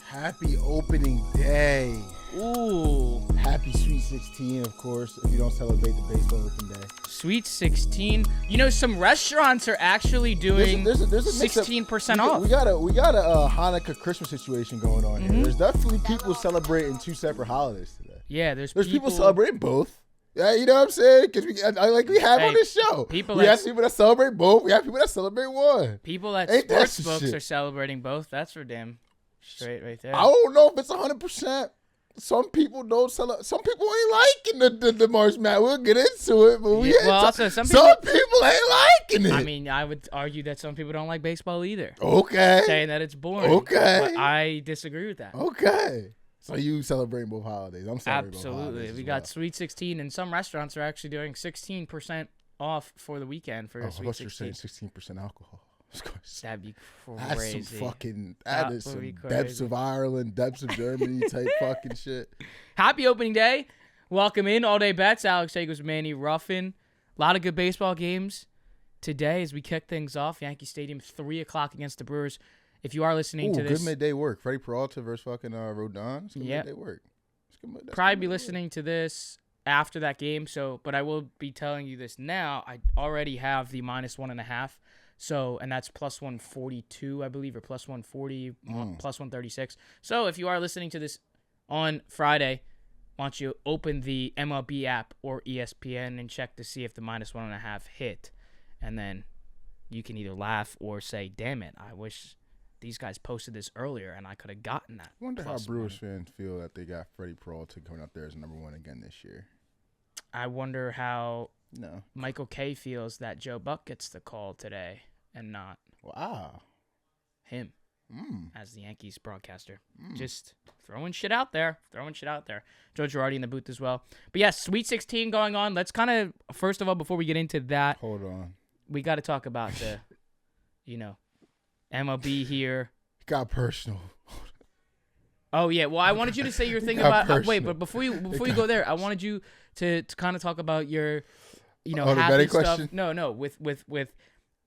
Happy opening day. Ooh. Happy Sweet 16, of course, if you don't celebrate the baseball open day. Sweet 16. You know, some restaurants are actually doing there's a 16% off. We got a Hanukkah Christmas situation going on here. There's definitely people celebrating two separate holidays today. Yeah, there's people celebrating both. Yeah, you know what I'm saying? Because we have on this show. We have people that celebrate both. We have people that celebrate one. People at sports books are celebrating both. That's for damn straight right there. I don't know if it's 100%. Some people don't celebrate. Some people ain't liking the March Madness. We'll get into it, but some people ain't liking it. I mean, I would argue that some people don't like baseball either. Okay. Saying that it's boring. Okay. But I disagree with that. Okay. So you celebrating both holidays. I'm celebrating both holidays. Absolutely. We got Sweet 16, and some restaurants are actually doing 16% off for the weekend for Sweet 16. You're saying 16% alcohol. That'd be crazy. That is some depths of Ireland, depths of Germany type fucking shit. Happy opening day. Welcome in All Day Bets. Alex Jacobs, Manny, Ruffin. A lot of good baseball games today as we kick things off. Yankee Stadium, 3 o'clock against the Brewers. If you are listening to this. Good midday work. Freddie Peralta versus fucking Rodon. It's good midday work. Probably be listening to this after that game. But I will be telling you this now. I already have the -1.5. So, and that's plus 142, I believe, or plus 140, plus 136. So, if you are listening to this on Friday, why don't you open the MLB app or ESPN and check to see if the -1.5 hit. And then you can either laugh or say, damn it, I wish these guys posted this earlier and I could have gotten that. I wonder how Brewers fans feel that they got Freddie Peralta coming out there as number one again this year. I wonder how Michael K feels that Joe Buck gets the call today and not him as the Yankees broadcaster. Just throwing shit out there. Joe Girardi in the booth as well. But yes, Sweet 16 going on. Let's kind of, first of all, before we get into that, hold on. We got to talk about the, MLB here. It got personal. Oh yeah, well I wanted you to say your thing about but before you go there, I wanted you to kind of talk about your happy stuff. No, with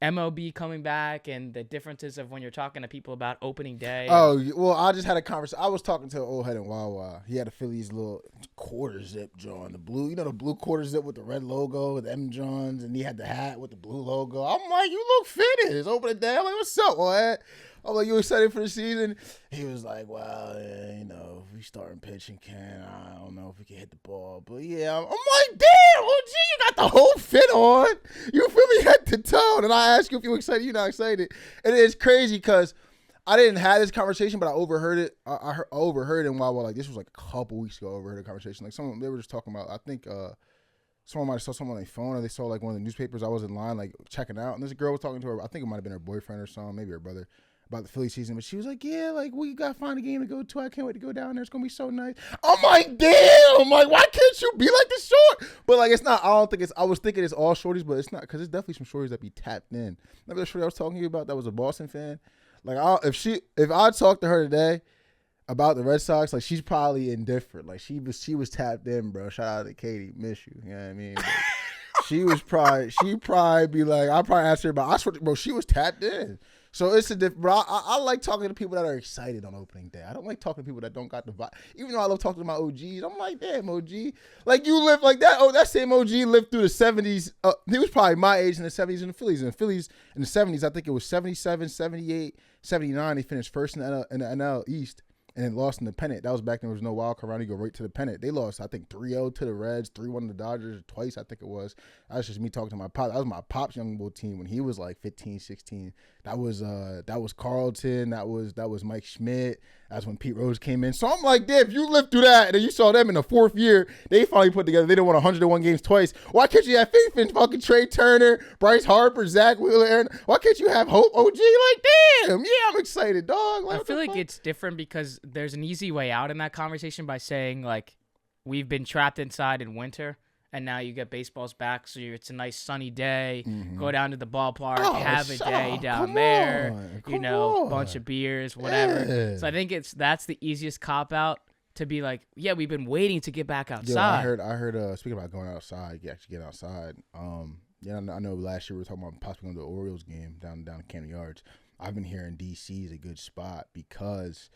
MLB coming back and the differences of when you're talking to people about opening day. Oh, well, I just had a conversation. I was talking to an old head in Wawa. He had a Phillies little quarter zip drawn, the blue, the blue quarter zip with the red logo with M. Johns, and he had the hat with the blue logo. I'm like, you look fitted. It's opening day. I'm like, what's up, what? I'm like, you excited for the season? He was like, well, if we starting pitching, I don't know if we can hit the ball. But yeah, I'm like, damn, OG, you got the whole fit on. You feel me head to toe. And I asked you if you were excited. You're not excited. And it's crazy because I didn't have this conversation, but I overheard it. I overheard it in Wawa. Like, this was like a couple weeks ago. I overheard a conversation. Like, they were just talking about, I think, someone might have saw someone on their phone, or they saw like one of the newspapers. I was in line, like, checking out. And this girl was talking to her. I think it might have been her boyfriend or something, maybe her brother, about the Philly season, but she was like, yeah, like, we got to find a game to go to. I can't wait to go down there. It's going to be so nice. I'm like, damn. I'm like, why can't you be like this short? But, like, it's not, I was thinking it's all shorties, but it's not, because it's definitely some shorties that be tapped in. Remember the shorty I was talking to you about that was a Boston fan? Like, if I talked to her today about the Red Sox, like, she's probably indifferent. Like, she was tapped in, bro. Shout out to Katie. Miss you. You know what I mean? She'd probably be like, I'll probably ask her about, I swear, bro, she was tapped in. So it's a different, but I like talking to people that are excited on opening day. I don't like talking to people that don't got the vibe. Even though I love talking to my OGs, I'm like, damn, OG. Like, you live like that. Oh, that same OG lived through the 70s. He was probably my age in the 70s and the Phillies. And the Phillies in the 70s, I think it was 77, 78, 79. They finished first in the NL East and then lost in the pennant. That was back then there was no wild card round. You go right to the pennant. They lost, I think, 3-0 to the Reds, 3-1 to the Dodgers, twice, I think it was. That was just me talking to my pop. That was my pop's young bull team when he was like 15, 16. That was Carlton. That was Mike Schmidt. That's when Pete Rose came in. So I'm like, damn, if you lived through that and then you saw them in the fourth year, they finally put together. They didn't win 101 games twice. Why can't you have faith in fucking Trey Turner, Bryce Harper, Zach Wheeler, Aaron? Why can't you have hope, OG? Like, damn, yeah, I'm excited, dog. Like, I feel like it's different because there's an easy way out in that conversation by saying, like, we've been trapped inside in winter. And now you get baseball's back, so it's a nice sunny day. Mm-hmm. Go down to the ballpark, have a day down there. Bunch of beers, whatever. Yeah. So I think that's the easiest cop out to be like, yeah, we've been waiting to get back outside. I heard. Speaking about going outside, you actually get outside. I know last year we were talking about possibly going to the Orioles game down in Camden Yards. I've been hearing DC is a good spot because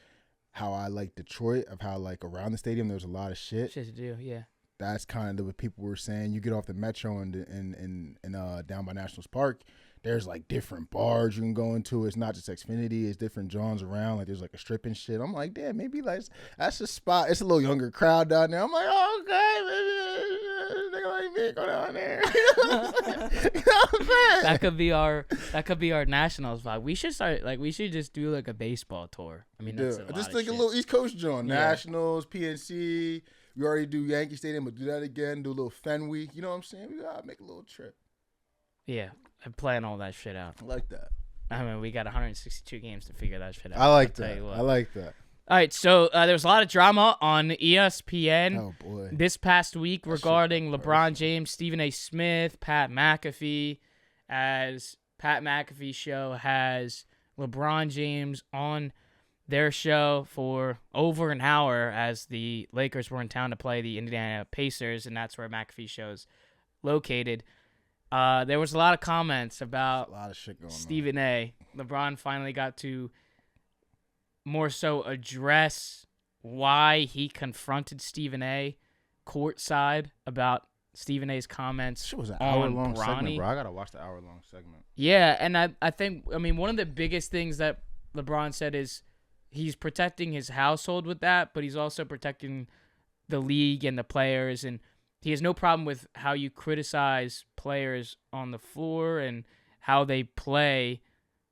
how I like Detroit, of how like around the stadium there's a lot of shit. Shit to do, yeah. That's kind of what people were saying. You get off the metro and down by Nationals Park, there's like different bars you can go into. It's not just Xfinity. It's different Johns around. Like there's like a strip and shit. I'm like, damn, maybe like that's a spot. It's a little younger crowd down there. I'm like, oh, okay, maybe nigga like me go down there. You know what I'm saying? That could be our Nationals vibe. We should just do like a baseball tour. I mean, that's just like a little East Coast joint. Yeah. Nationals, PNC. We already do Yankee Stadium, but do that again. Do a little Fenway. You know what I'm saying? We gotta make a little trip. Yeah, I plan all that shit out. I like that. I mean, we got 162 games to figure that shit out. I like that. All right, so there was a lot of drama on ESPN Oh boy. this past week regarding LeBron James, Stephen A. Smith, Pat McAfee, as Pat McAfee's show has LeBron James on their show for over an hour as the Lakers were in town to play the Indiana Pacers, and that's where McAfee's show's located. There was a lot of comments about a lot of shit going Stephen A. LeBron finally got to more so address why he confronted Stephen A. courtside about Stephen A.'s comments. Shit was an on hour-long Bronny. segment, bro. I gotta watch the hour-long segment. Yeah, and I think, I mean, one of the biggest things that LeBron said is he's protecting his household with that, but he's also protecting the league and the players, and he has no problem with how you criticize players on the floor and how they play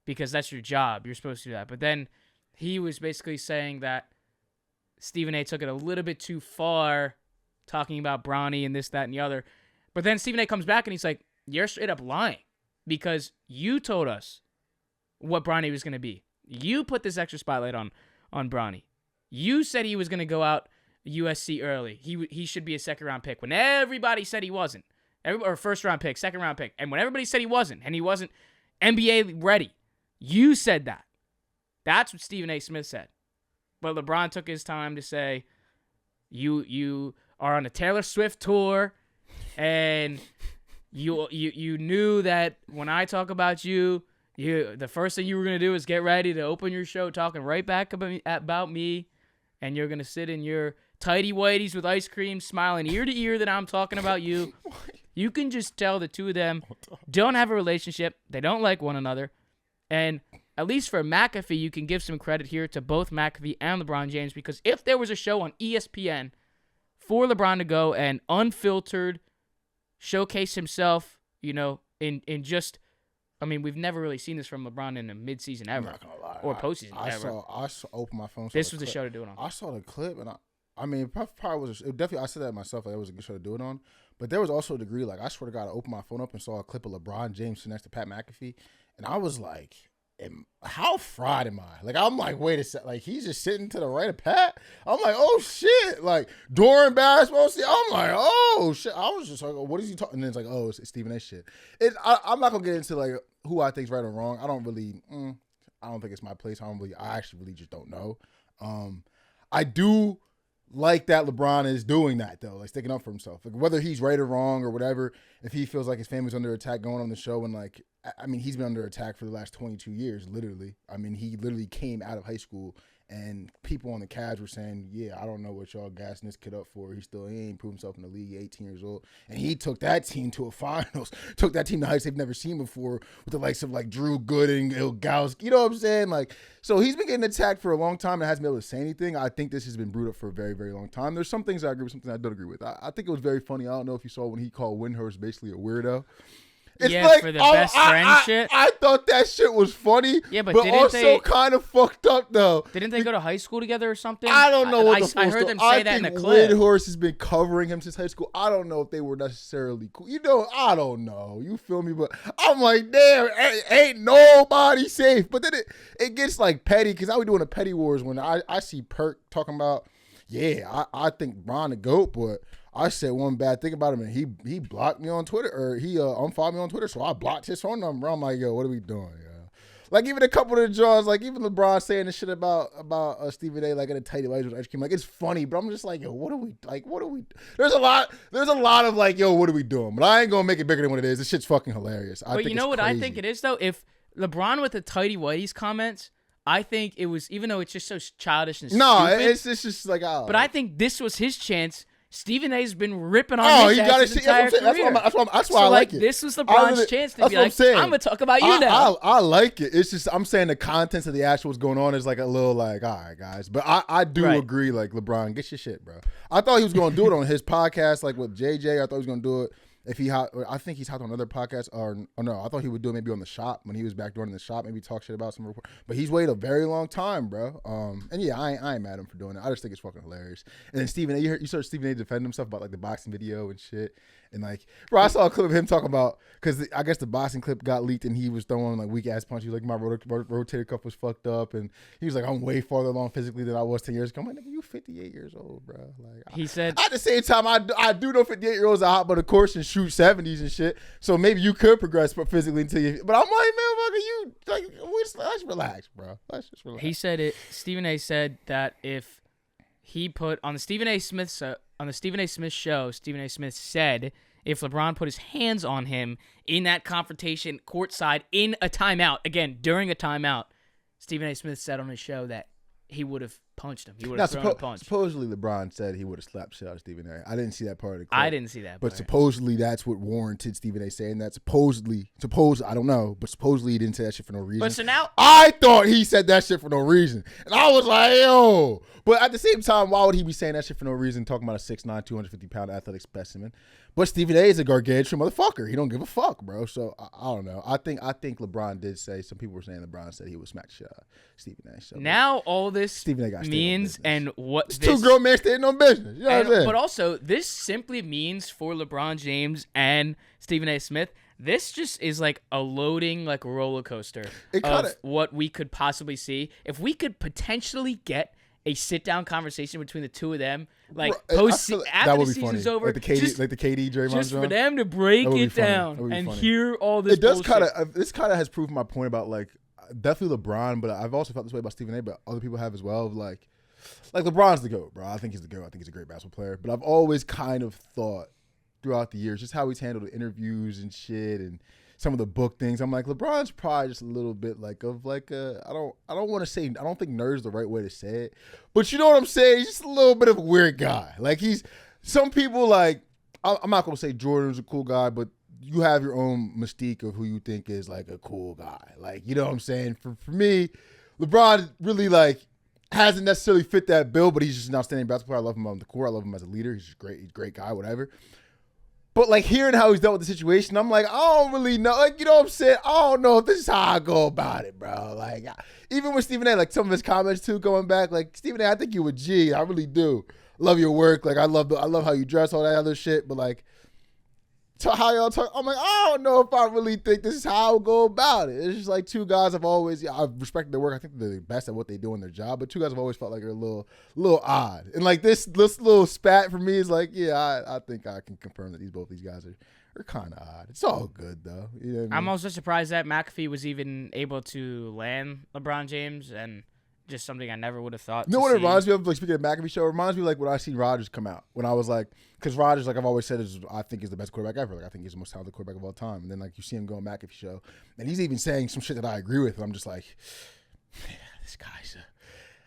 because that's your job. You're supposed to do that. But then he was basically saying that Stephen A. took it a little bit too far, talking about Bronny and this, that, and the other. But then Stephen A. comes back and he's like, you're straight up lying because you told us what Bronny was going to be. You put this extra spotlight on Bronny. You said he was going to go out USC early. He should be a second-round pick when everybody said he wasn't. Or first-round pick, second-round pick. And when everybody said he wasn't, and he wasn't NBA ready, you said that. That's what Stephen A. Smith said. But LeBron took his time to say, you are on a Taylor Swift tour, and you knew that when I talk about you, the first thing you were going to do is get ready to open your show talking right back about me, and you're going to sit in your tighty-whities with ice cream, smiling ear to ear that I'm talking about you. You can just tell the two of them don't have a relationship. They don't like one another. And at least for McAfee, you can give some credit here to both McAfee and LeBron James, because if there was a show on ESPN for LeBron to go and unfiltered showcase himself, in just, I mean, we've never really seen this from LeBron in a midseason ever. I'm not gonna lie. Or postseason ever. I saw open my phone. This was the show to do it on. I saw the clip, and I mean, it probably was. It definitely, I said that myself. Like, it was a good show to do it on. But there was also a degree, like, I swear to God, I opened my phone up and saw a clip of LeBron James sitting next to Pat McAfee, and I was like, how fried am I? Like, I'm like, wait a sec. Like, he's just sitting to the right of Pat. I'm like, oh shit. Like, during basketball, I'm like, oh shit. I was just like, oh, what is he talking? And then it's like, oh, it's Stephen A. shit. I'm not gonna get into like who I think's right or wrong. I don't think it's my place. I actually really just don't know. I do like that LeBron is doing that though, like sticking up for himself. Like, whether he's right or wrong or whatever, if he feels like his family's under attack going on the show, and like, I mean, he's been under attack for the last 22 years, literally. I mean, he literally came out of high school and people on the Cavs were saying, yeah, I don't know what y'all gassing this kid up for. He ain't proved himself in the league, 18 years old. And he took that team to a finals, took that team to heights they've never seen before with the likes of like Drew Gooden, Ilgauskas, you know what I'm saying? Like, so he's been getting attacked for a long time and hasn't been able to say anything. I think this has been brewed up for a very, very long time. There's some things I agree with, some things I don't agree with. I think it was very funny. I don't know if you saw when he called Windhurst basically a weirdo. It's like, for the best friend shit. I thought that shit was funny, yeah, but also kind of fucked up though. Didn't they go to high school together or something? I don't know what the I heard them say that in the clip. Windhorst has been covering him since high school. I don't know if they were necessarily cool. I don't know. You feel me? But I'm like, damn, ain't nobody safe. But then it gets like petty, because I was doing a petty wars when I see Perk talking about, yeah, I think Bron the GOAT, but I said one bad thing about him, and he blocked me on Twitter, or he unfollowed me on Twitter, so I blocked his phone number. I'm like, yo, what are we doing? Yo? Like, even a couple of the draws, like even LeBron saying the shit about Stephen A. like in a tight light with ice cream, like it's funny, but I'm just like, yo, what are we? There's a lot of like, yo, what are we doing? But I ain't gonna make it bigger than what it is. This shit's fucking hilarious. But you know what I think it is though? If LeBron with the tighty whities comments I think it was, even though it's just so childish and No, stupid, it's just like, oh. but I think this was his chance. Stephen A's been ripping on his ass his entire career. That's why I like it. This was LeBron's chance to be like, I'm going to talk about you now. I like it. It's just, I'm saying the contents of the actual what's going on is like a little like, all right, guys. But I do agree, like, LeBron, get your shit, bro. I thought he was going to do it on his podcast, like with JJ. I thought he was going to do it. If I think he's hopped on another podcast, or no, I thought he would do it maybe on the shop when he was back door in the shop, maybe talk shit about some report. But he's waited a very long time, bro. And yeah, I ain't mad at him for doing it. I just think it's fucking hilarious. And then Stephen A, you saw Stephen A defend himself about like the boxing video and shit. And like, bro, I saw a clip of him talking about, because I guess the boxing clip got leaked and he was throwing like weak ass punches. He was like, my rotator cuff was fucked up, and he was like, I'm way farther along physically than I was 10 years ago. I'm like, nigga, you 58 years old, bro. Like, he said, at the same time, I do know 58-year-olds are hot, but of course, and shoot 70s and shit. So maybe you could progress physically until you. But I'm like, man, fucker, you like, let's relax, bro. Let's just relax. He said it. Stephen A said that if he put on the Stephen A Smith show, Stephen A Smith said if LeBron put his hands on him in that confrontation courtside in a timeout, again during a timeout, Stephen A Smith said on his show that he would have punched him. He would have thrown a punch. Supposedly, LeBron said he would have slapped shit out of Stephen A. I didn't see that part of the clip. I didn't see that. But supposedly, that's what warranted Stephen A saying that. Supposedly, I don't know, but supposedly he didn't say that shit for no reason. But so now, I thought he said that shit for no reason. And I was like, yo. But at the same time, why would he be saying that shit for no reason, talking about a 6'9", 250-pound athletic specimen? But Stephen A is a gargantuan motherfucker. He don't give a fuck, bro. So I don't know. I think LeBron did say, some people were saying LeBron said he would smack shit out of Stephen A. So now all this Stephen A got means and what it's this, two grown men staying on business. You know what I'm saying? But also, this simply means for LeBron James and Stephen A. Smith, this just is like a loading like roller coaster of what we could possibly see. If we could potentially get a sit-down conversation between the two of them, like after the season's over, like the KD Draymond just John. For them to break it down and hear all this. It does kind of. This kind of has proved my point about like definitely LeBron, but I've also felt this way about Stephen A. But other people have as well. Like LeBron's the GOAT, bro. I think he's the GOAT. I think he's a great basketball player. But I've always kind of thought throughout the years just how he's handled the interviews and shit and some of the book things. I'm like, LeBron's probably just a little bit like of like a, I don't want to say, I don't think nerd's the right way to say it, but you know what I'm saying? He's just a little bit of a weird guy. Like some people like, I'm not going to say Jordan's a cool guy, but you have your own mystique of who you think is like a cool guy. Like, you know what I'm saying? For me, LeBron really like hasn't necessarily fit that bill, but he's just an outstanding basketball player. I love him on the court. I love him as a leader. He's just great. He's a great guy, whatever. But, like, hearing how he's dealt with the situation, I'm like, I don't really know. Like, you know what I'm saying? I don't know if this is how I go about it, bro. Like, even with Stephen A., like, some of his comments, too, going back, like, Stephen A., I think you a G. I really do. Love your work. Like, I love how you dress, all that other shit. But, like, to how y'all talk, I'm like, I don't know if I really think this is how I would go about it. It's just like two guys I've respected their work. I think they're the best at what they do in their job. But two guys have always felt like they're a little odd. And like this little spat for me is like, yeah, I think I can confirm that both these guys are kind of odd. It's all good though. You know what I mean? I'm also surprised that McAfee was even able to land LeBron James, and just something I never would have thought. You know what it reminds me of? Like, speaking of McAfee show, it reminds me of like when I see Rodgers come out. When I was like, because Rodgers, like I've always said, I think is the best quarterback ever. Like I think he's the most talented quarterback of all time. And then like you see him go on McAfee show, and he's even saying some shit that I agree with. And I'm just like, man, this guy's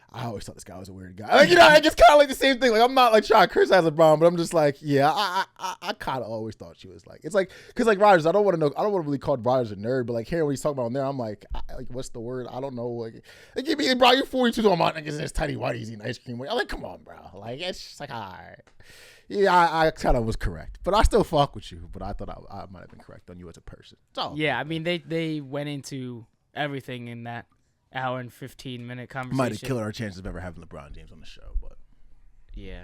I always thought this guy was a weird guy. Like, you know, it's kind of like the same thing. Like, I'm not like trying to criticize LeBron, but I'm just like, yeah, I kind of always thought she was like, it's like, because like Rodgers, I don't want to really call Rodgers a nerd, but like hearing what he's talking about on there, I'm like, what's the word? I don't know. Like give me, bro, you're 42, talking about niggas in this tiny whitey eating ice cream. I'm like, come on, bro. Like, it's just like, all right. Yeah, I kind of was correct, but I still fuck with you. But I thought I might have been correct on you as a person. Yeah, I mean, they went into everything in that hour and 15-minute conversation. Might have killed our chances of ever having LeBron James on the show, but yeah.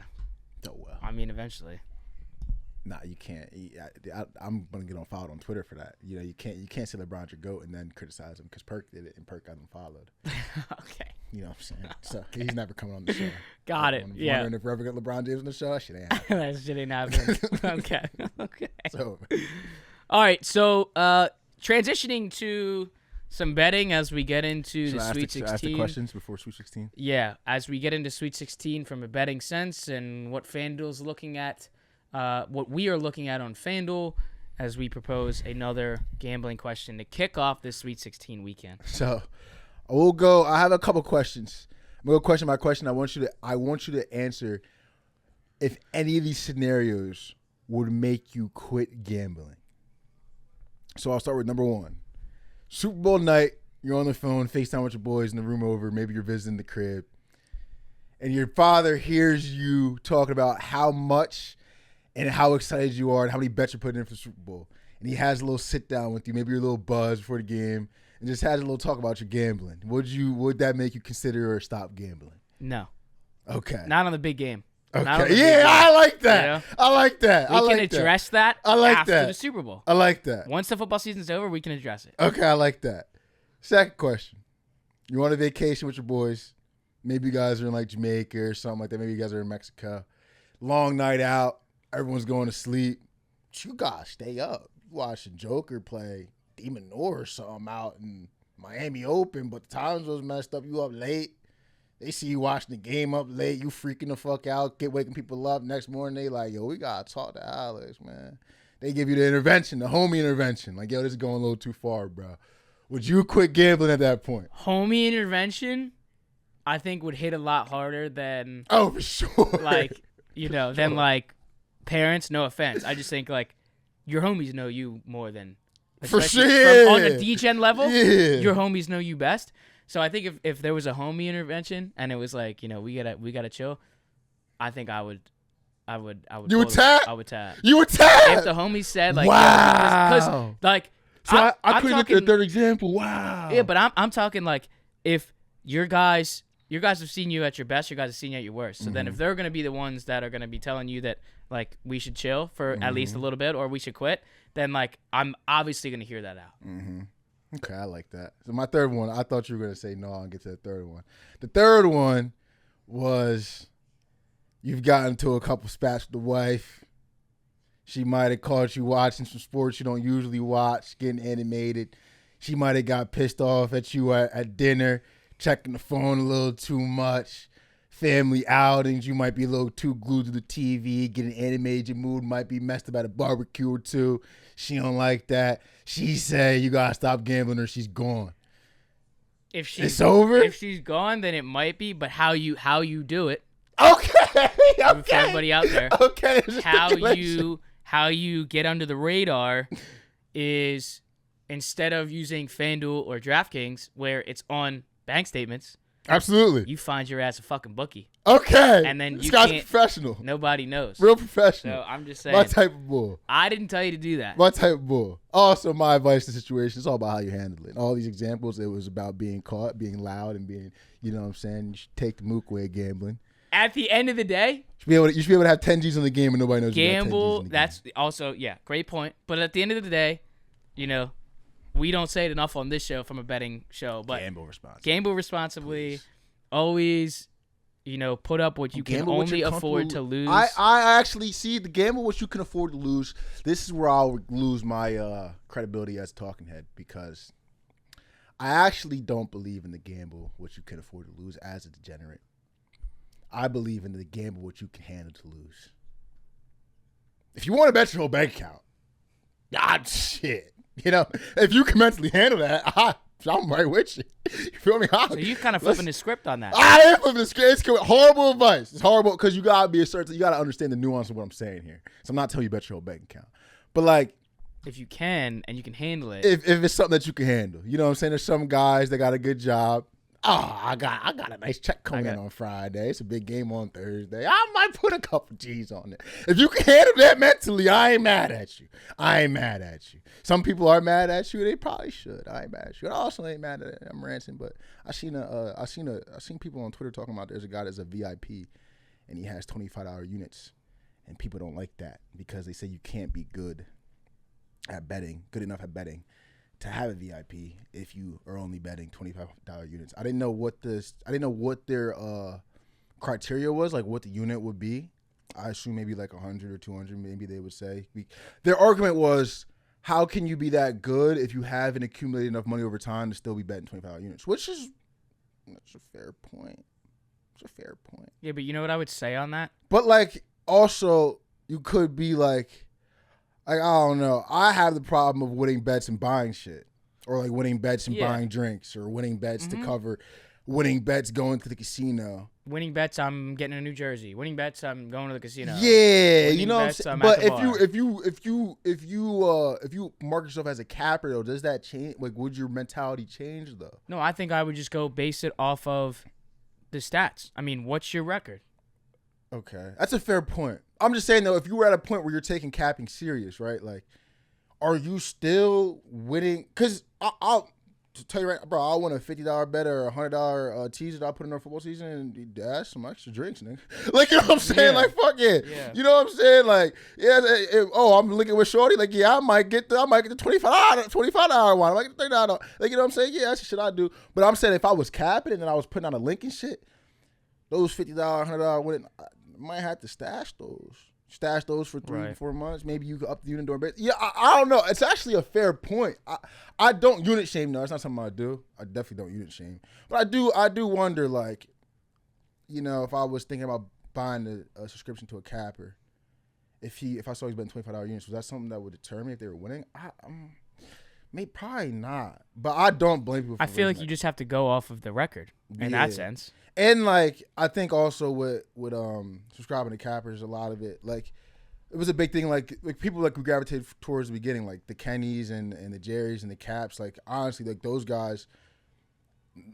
Oh well. I mean, eventually. Nah, you can't. I'm gonna get on followed on Twitter for that. You know, you can't say LeBron's your GOAT and then criticize him because Perk did it and Perk got him followed. Okay. You know what I'm saying? So he's never coming on the show. Got it. Yeah. Wondering if we ever get LeBron James on the show, that shit ain't happening. That shit ain't happening. Okay. Okay. So. All right. So transitioning to some betting as we get into the Sweet 16. Ask the questions before Sweet 16? Yeah, as we get into Sweet 16 from a betting sense and what FanDuel's looking at, what we are looking at on FanDuel as we propose another gambling question to kick off this Sweet 16 weekend. So We'll go. I have a couple questions. I'm gonna go question by question. I want you to answer if any of these scenarios would make you quit gambling. So I'll start with number one. Super Bowl night, you're on the phone, FaceTime with your boys in the room over, maybe you're visiting the crib, and your father hears you talking about how much and how excited you are and how many bets you're putting in for the Super Bowl. And he has a little sit down with you, maybe you're a little buzz before the game, and just has a little talk about your gambling. Would that make you consider or stop gambling? No. Okay. Not on the big game. Okay. Yeah, I like that. You know? I like that. We can address that after the Super Bowl. I like that. Once the football season's over, we can address it. Okay, I like that. Second question. You're on a vacation with your boys. Maybe you guys are in like Jamaica or something like that. Maybe you guys are in Mexico. Long night out. Everyone's going to sleep. You gotta stay up. You watching Joker play Demon Noir or something out in Miami Open, but the time zone's messed up. You up late. They see you watching the game up late. You freaking the fuck out. Waking people up. Next morning, they like, yo, we gotta talk to Alex, man. They give you the intervention, the homie intervention. Like, yo, this is going a little too far, bro. Would you quit gambling at that point? Homie intervention, I think would hit a lot harder than. Oh, for sure. Like, than like parents. No offense. I just think like your homies know you more than. For sure. From, on a Degen level, yeah. Your homies know you best. So I think if there was a homie intervention and it was like, we gotta chill, I think I would. You would tap? I would tap. You would tap? If the homie said like, wow, because like, so I couldn't look at the third example. Wow. Yeah, but I'm talking like if your guys have seen you at your best, your guys have seen you at your worst. So then if they're gonna be the ones that are gonna be telling you that like we should chill for at least a little bit or we should quit, then like I'm obviously gonna hear that out. Mm-hmm. Okay, I like that. So my third one, I thought you were going to say no, I'll get to the third one. The third one was you've gotten into a couple spats with the wife. She might have caught you watching some sports you don't usually watch, getting animated. She might have got pissed off at you at dinner, checking the phone a little too much. Family outings, you might be a little too glued to the TV, getting animated, your mood might be messed up at a barbecue or two. She don't like that. She say you gotta stop gambling or she's gone. It's over? If she's gone, then it might be, but how you do it. Okay. For everybody out there. Okay. How you get under the radar is instead of using FanDuel or DraftKings where it's on bank statements. Absolutely. You find your ass a fucking bookie. Okay. And then this guy's professional. Nobody knows. Real professional. So I'm just saying. My type of bull. I didn't tell you to do that. My type of bull. Also, my advice to the situation is all about how you handle it. All these examples, it was about being caught, being loud, and being, you know what I'm saying? You should take the mook way of gambling. At the end of the day, you should be able to have 10 G's in the game and nobody knows you got 10 G's in the that's game. Also, yeah, great point. But at the end of the day, we don't say it enough on this show from a betting show, but gamble responsibly. Please. Always, put up what you can only afford to lose. I actually see the gamble what you can afford to lose. This is where I'll lose my credibility as a talking head because I actually don't believe in the gamble what you can afford to lose as a degenerate. I believe in the gamble what you can handle to lose. If you want to bet your whole bank account, shit. If you can mentally handle that, I'm right with you. You feel me? So you kind of flipping the script on that. I am flipping the script. It's horrible advice. It's horrible because you gotta be you gotta understand the nuance of what I'm saying here. So I'm not telling you about your whole bank account, but like, if you can and you can handle it, if it's something that you can handle, you know what I'm saying. There's some guys that got a good job. Oh, I got a nice check coming in on Friday. It's a big game on Thursday. I might put a couple G's on it. If you can handle that mentally, I ain't mad at you. Some people are mad at you. They probably should. I ain't mad at you. I also ain't mad at it. I'm ranting, but I seen people on Twitter talking about there's a guy that's a VIP and he has $25 units, and people don't like that because they say you can't be good enough at betting to have a VIP if you are only betting $25 units. I didn't know what their criteria was, like what the unit would be. I assume maybe like 100 or 200, maybe they would say. Their argument was, how can you be that good if you haven't accumulated enough money over time to still be betting $25 units? That's a fair point. Yeah, but you know what I would say on that? But like, also, you could be like, I don't know. I have the problem of winning bets and buying shit. or like winning bets and Yeah. buying drinks, or winning bets to cover, winning bets going to the casino. Winning bets, I'm getting a New Jersey. Winning bets, I'm going to the casino. Yeah, Winning you know what I'm bets, saying. I'm But at the bar. if you mark yourself as a capper though, does that change? Like, would your mentality change though? No, I think I would just go base it off of the stats. I mean, what's your record? Okay, that's a fair point. I'm just saying though, if you were at a point where you're taking capping serious, right? Like, are you still winning? Because I'll to tell you right, bro, I want a $50 bet or $100 teaser that I put in our football season and dash some extra drinks, nigga. Like, you know what I'm saying? Yeah. Like, fuck it. Yeah. You know what I'm saying? Like, yeah. I'm looking with Shorty. Like, yeah, I might get the $25 one. I might get the $30. Like, you know what I'm saying? Yeah, that's the shit I do. But I'm saying if I was capping and I was putting on a link and shit, those $50, $100 winning, I might have to stash those. Stash those for 3-4 months. Maybe you could up the unit door. Yeah, I don't know. It's actually a fair point. I don't unit shame. No, that's not something I do. I definitely don't unit shame. But I do wonder, like, you know, if I was thinking about buying a subscription to a capper, if I saw he's betting $25 units, was that something that would deter me if they were winning? Maybe probably not. But I don't blame people. I feel like you just have to go off of the record in that sense. And like, I think also with subscribing to cappers, a lot of it, like, it was a big thing. Like people like who gravitated towards the beginning, like the Kennys and the Jerrys and the Caps. Like, honestly, like those guys,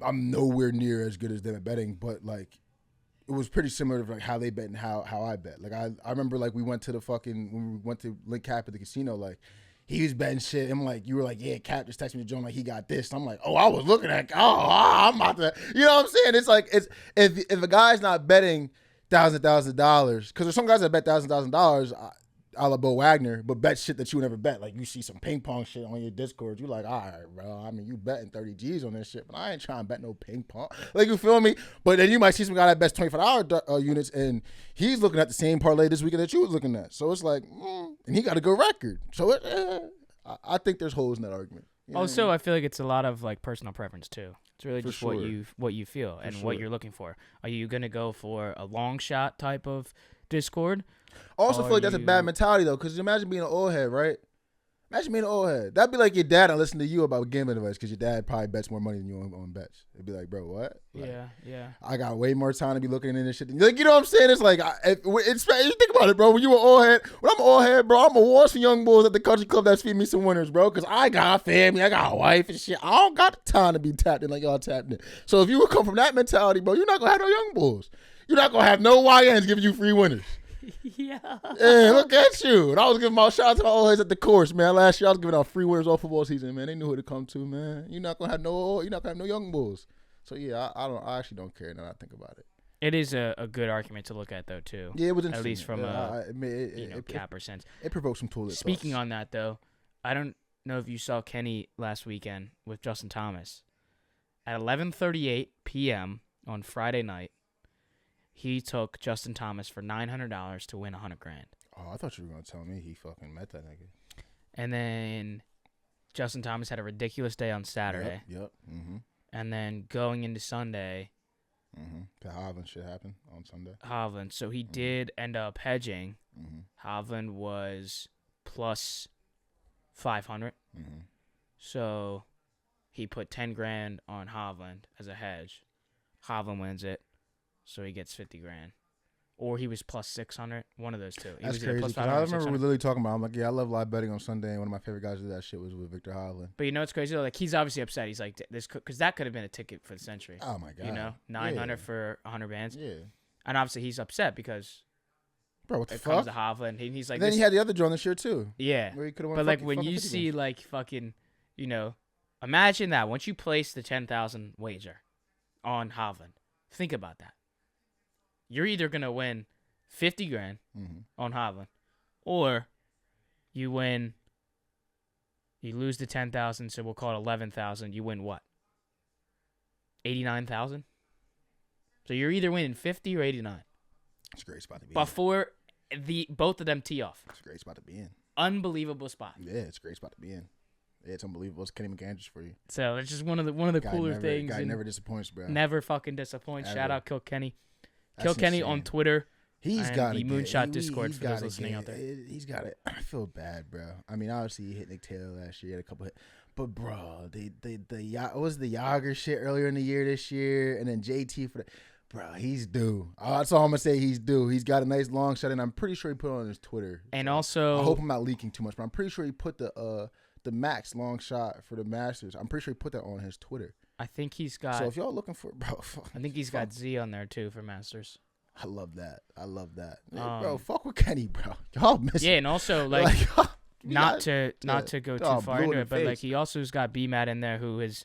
I'm nowhere near as good as them at betting, but like it was pretty similar to like how they bet and how I bet. Like I remember like when we went to link cap at the casino, like he was betting shit. I'm like, you were like, yeah, Cap just texted me to join, like he got this. I'm like, oh, I was looking at, I'm about to, you know what I'm saying? It's like, if a guy's not betting thousands of dollars, because there's some guys that bet $1,000, a la Bo Wagner, but bet shit that you would never bet. Like you see some ping pong shit on your Discord, you like, all right, bro. I mean, you betting 30 G's on this shit, but I ain't trying to bet no ping pong. Like, you feel me? But then you might see some guy that bets $25 units, and he's looking at the same parlay this weekend that you was looking at. So it's like, and he got a good record. So I think there's holes in that argument. You know Also, what I mean? I feel like it's a lot of like personal preference too. It's really For just sure. what you feel and sure. what you're looking for. Are you gonna go for a long shot type of Discord? I also feel like that's a bad mentality though, because imagine being an old head, right? Imagine being an old head. That'd be like your dad and listen to you about gambling advice, because your dad probably bets more money than you on bets. It'd be like, bro, what? Like, Yeah. I got way more time to be looking into this shit. Like, you know what I'm saying? It's like, you think about it, bro. When you an old head, when I'm an old head, bro, I'm a watch some young bulls at the country club that's feeding me some winners, bro. Because I got a family, I got a wife and shit. I don't got the time to be tapped in like y'all tapped in. So if you would come from that mentality, bro, you're not gonna have no young bulls. You're not gonna have no YNs giving you free winners. Yeah. Yeah, look at you. And I was giving my shout out to the old heads at the course, man. Last year I was giving out free winners all football season, man. They knew who to come to, man. You're not gonna have no young bulls. So yeah, I actually don't care now that I think about it. It is a good argument to look at though too. Yeah, it was at interesting. least from capper sense. It provoked some toilet. Speaking on that though, I don't know if you saw Kenny last weekend with Justin Thomas. At 11:38 p.m. on Friday night, he took Justin Thomas for $900 to win $100,000. Oh, I thought you were gonna tell me he fucking met that nigga. And then Justin Thomas had a ridiculous day on Saturday. Yep. Mm-hmm. And then going into Sunday, The Hovland shit happened on Sunday. Hovland. So he did end up hedging. Hovland was plus 500. So he put $10,000 on Hovland as a hedge. Hovland wins it, so he gets $50,000. Or he was plus 600. One of those two. He That's was either crazy. plus 'Cause 500 I or remember 600. we literally talking about. I'm like, yeah, I love live betting on Sunday. And one of my favorite guys who did that shit was with Victor Hovland. But you know what's crazy though? Like he's obviously upset. He's like this because that could have been a ticket for the century. Oh my god. You know, 900 for 100 bands. Yeah. And obviously he's upset because Bro, what the it fuck? comes to Hovland. And he's like, And then he had the other draw this year too. yeah. Where he could have won. But like fucking when you 50 see grand. like fucking, you know, imagine that once you place the 10,000 wager on Hovland, think about that. You're either gonna win $50,000 on Hovland, or you lose the 10,000, so we'll call it 11,000. You win what? 89,000. So you're either winning 50 or 89. It's a great spot to be before both of them tee off. in. It's a great spot to be in. Unbelievable spot. Yeah, it's a great spot to be in. Yeah, it's unbelievable. It's Kenny McAndrews for you. So it's just one of the cooler things. Guy and never disappoints, bro. Never fucking disappoints. Ever. Shout out Kill Kenny. That's Kill Kenny insane. on Twitter. He's and got the to Moonshot Discord for those listening out there. He's got it. I feel bad, bro. I mean, obviously he hit Nick Taylor last year. He had a couple hits. But bro, it was the Yager shit earlier in the year this year, and then JT for the bro. He's due. That's all I'm gonna say. He's due. He's got a nice long shot, and I'm pretty sure he put it on his Twitter. And so also, I hope I'm not leaking too much, but I'm pretty sure he put the max long shot for the Masters. I'm pretty sure he put that on his Twitter. I think he's got. So if y'all looking for bro, I think he's got Z on there too for Masters. I love that. Man, bro, fuck with Kenny, bro. Y'all missing. Yeah, and also like not to go too far into it, but like he also's got BMAT in there, who is.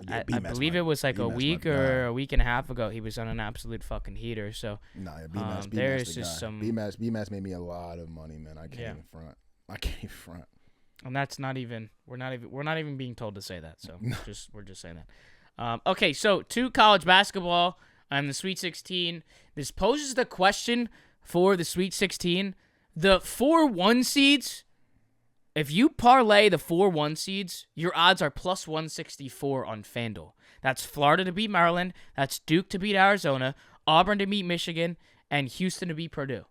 I believe it was like a week or a week and a half ago. He was on an absolute fucking heater. So there's just some BMAT's made me a lot of money, man. I can't even front. And that's not even we're not even being told to say that. So we're just saying that. Okay, so to college basketball and the Sweet 16. This poses the question for the Sweet 16. The 4-1 seeds. If you parlay the 4-1 seeds, your odds are plus 164 on FanDuel. That's Florida to beat Maryland. That's Duke to beat Arizona. Auburn to beat Michigan. And Houston to beat Purdue.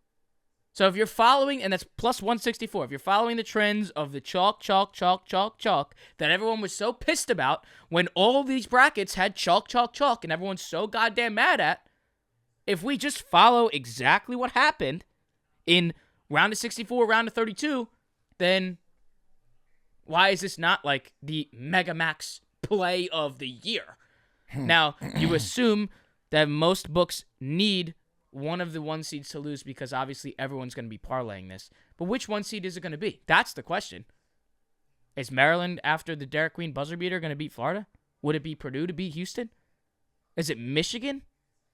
So if you're following, and that's plus 164, if you're following the trends of the chalk that everyone was so pissed about when all these brackets had chalk, and everyone's so goddamn mad at, if we just follow exactly what happened in round of 64, round of 32, then why is this not like the Mega Max play of the year? Now, you assume that most books need one of the 1 seeds to lose because obviously everyone's going to be parlaying this. But which 1 seed is it going to be? That's the question. Is Maryland, after the Derek Queen buzzer beater, going to beat Florida? Would it be Purdue to beat Houston? Is it Michigan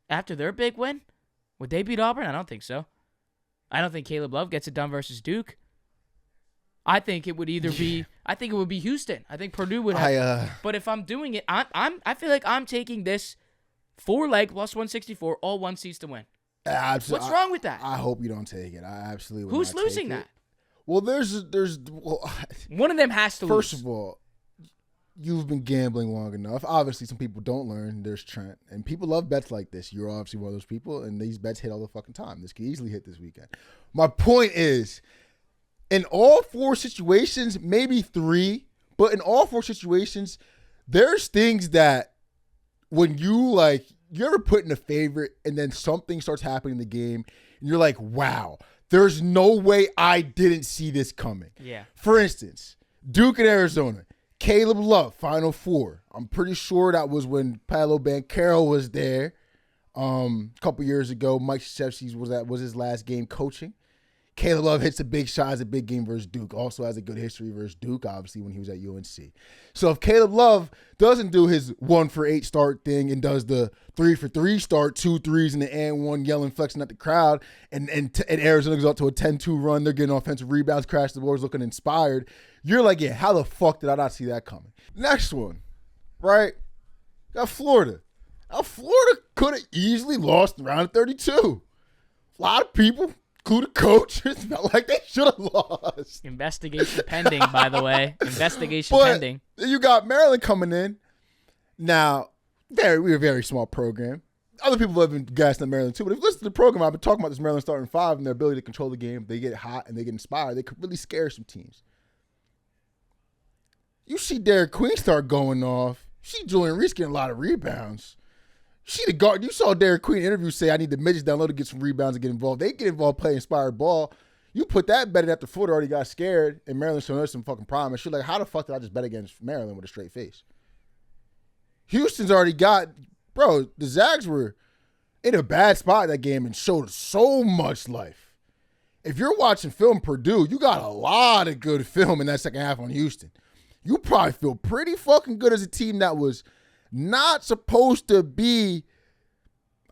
after their big win? Would they beat Auburn? I don't think so. I don't think Caleb Love gets it done versus Duke. I think it would either be. I think it would be Houston. I think Purdue would have. But if I'm doing it, I feel like I'm taking this 4-leg plus 164, all 1 seeds to win. Absolutely. What's wrong with that? I hope you don't take it. I absolutely would. Who's not losing take that? It. Well, there's one of them has to lose. First of all, you've been gambling long enough. Obviously, some people don't learn. There's Trent, and people love bets like this. You're obviously one of those people, and these bets hit all the fucking time. This could easily hit this weekend. My point is, in all 4 situations, maybe 3, but in all 4 situations, there's things that when you ever put in a favorite and then something starts happening in the game and you're like, wow, there's no way I didn't see this coming. Yeah. For instance, Duke and Arizona, Caleb Love, Final Four. I'm pretty sure that was when Paolo Banchero was there a couple years ago. Mike Krzyzewski was his last game coaching. Caleb Love hits a big shot as a big game versus Duke. Also has a good history versus Duke, obviously, when he was at UNC. So if Caleb Love doesn't do his 1-for-8 start thing and does the 3-for-3 start, 2 threes and the and one, yelling, flexing at the crowd, and Arizona goes out to a 10-2 run, they're getting offensive rebounds, crash the boards, looking inspired, you're like, yeah, how the fuck did I not see that coming? Next one, right? Got Florida. Now, Florida could have easily lost in round of 32. A lot of people, including coaches, felt like they should have lost. Investigation pending, by the way. Investigation but pending. You got Maryland coming in. Now, we're a very small program. Other people have been gassed on Maryland too. But if you listen to the program, I've been talking about this Maryland starting 5 and their ability to control the game. They get hot and they get inspired. They could really scare some teams. You see Derek Queen start going off. You see Julian Reese getting a lot of rebounds. You saw Derek Queen interview say, I need the midgets down low to get some rebounds and get involved. They get involved, play inspired ball. You put that bet after Florida already got scared, and Maryland showing us some fucking promise. You're like, how the fuck did I just bet against Maryland with a straight face? Houston's already got, bro, the Zags were in a bad spot in that game and showed so much life. If you're watching film Purdue, you got a lot of good film in that second half on Houston. You probably feel pretty fucking good as a team that was not supposed to be,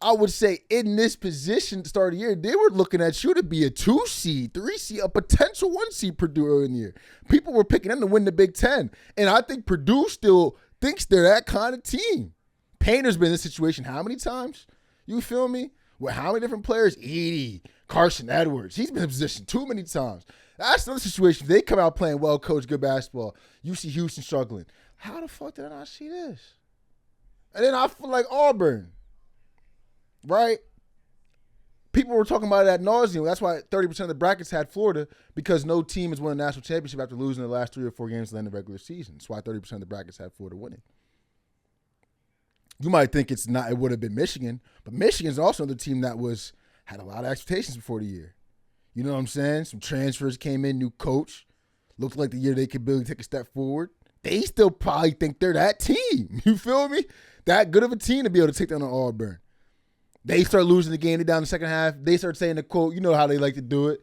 I would say, in this position to start the year. They were looking at you to be a 2 seed, 3 seed, a potential 1 seed Purdue early in the year. People were picking them to win the Big Ten. And I think Purdue still thinks they're that kind of team. Painter's been in this situation how many times? You feel me? With how many different players? Edey, Carson Edwards. He's been in position too many times. That's another situation. They come out playing well, coach, good basketball. You see Houston struggling. How the fuck did I not see this? And then I feel like Auburn, right? people were talking about it ad nauseum. That's why 30% of the brackets had Florida, because no team has won a national championship after losing the last 3 or 4 games to end the regular season. That's why 30% of the brackets had Florida winning. You might think it's not. It would have been Michigan, but Michigan's also the team that had a lot of expectations before the year. You know what I'm saying? Some transfers came in, new coach. Looked like the year they could really take a step forward. They still probably think they're that team. You feel me? That good of a team to be able to take down on Auburn. They start losing the game. They down the second half. They start saying the quote. You know how they like to do it.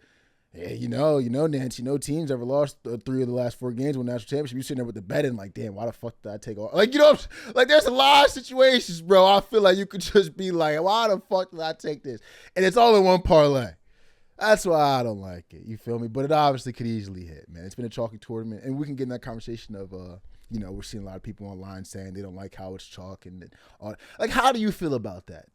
Yeah, you know, Nancy, no teams ever lost 3 of the last 4 games with national championship. You sitting there with the bet and like, damn, why the fuck did I take all? Like, you know, like there's a lot of situations, bro. I feel like you could just be like, why the fuck did I take this? And it's all in one parlay. That's why I don't like it. You feel me? But it obviously could easily hit, man. It's been a chalky tournament, and we can get in that conversation of, you know, we're seeing a lot of people online saying they don't like how it's chalk and all. Like, how do you feel about that?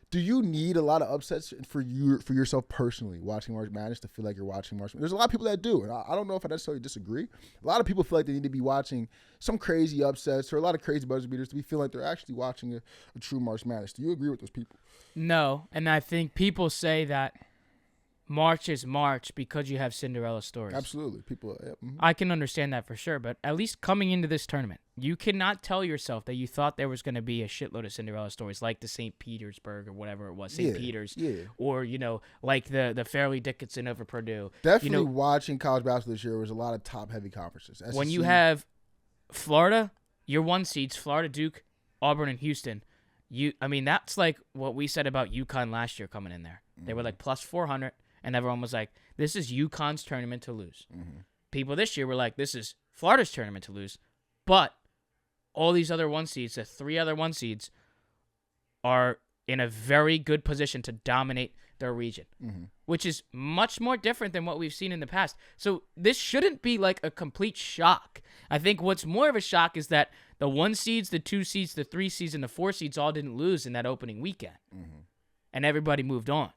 Do you need a lot of upsets for yourself personally watching March Madness to feel like you're watching March Madness? There's a lot of people that do, and I don't know if I necessarily disagree. A lot of people feel like they need to be watching some crazy upsets or a lot of crazy buzzer beaters to be feeling like they're actually watching a true March Madness. Do you agree with those people? No, and I think people say that March is March because you have Cinderella stories. Absolutely. People. Yeah, mm-hmm. I can understand that for sure, but at least coming into this tournament, you cannot tell yourself that you thought there was going to be a shitload of Cinderella stories like the St. Petersburg or whatever it was, St. Peter's, or, you know, like the Fairleigh Dickinson over Purdue. Definitely, you know, watching college basketball this year was a lot of top-heavy conferences. SEC. When you have Florida, your 1 seeds, Florida, Duke, Auburn, and Houston, that's like what we said about UConn last year coming in there. They were like plus 400. And everyone was like, this is UConn's tournament to lose. Mm-hmm. People this year were like, this is Florida's tournament to lose. But all these other 1 seeds, the 3 other 1 seeds, are in a very good position to dominate their region, which is much more different than what we've seen in the past. So this shouldn't be like a complete shock. I think what's more of a shock is that the 1 seeds, the 2 seeds, the 3 seeds, and the 4 seeds all didn't lose in that opening weekend. Mm-hmm. And everybody moved on.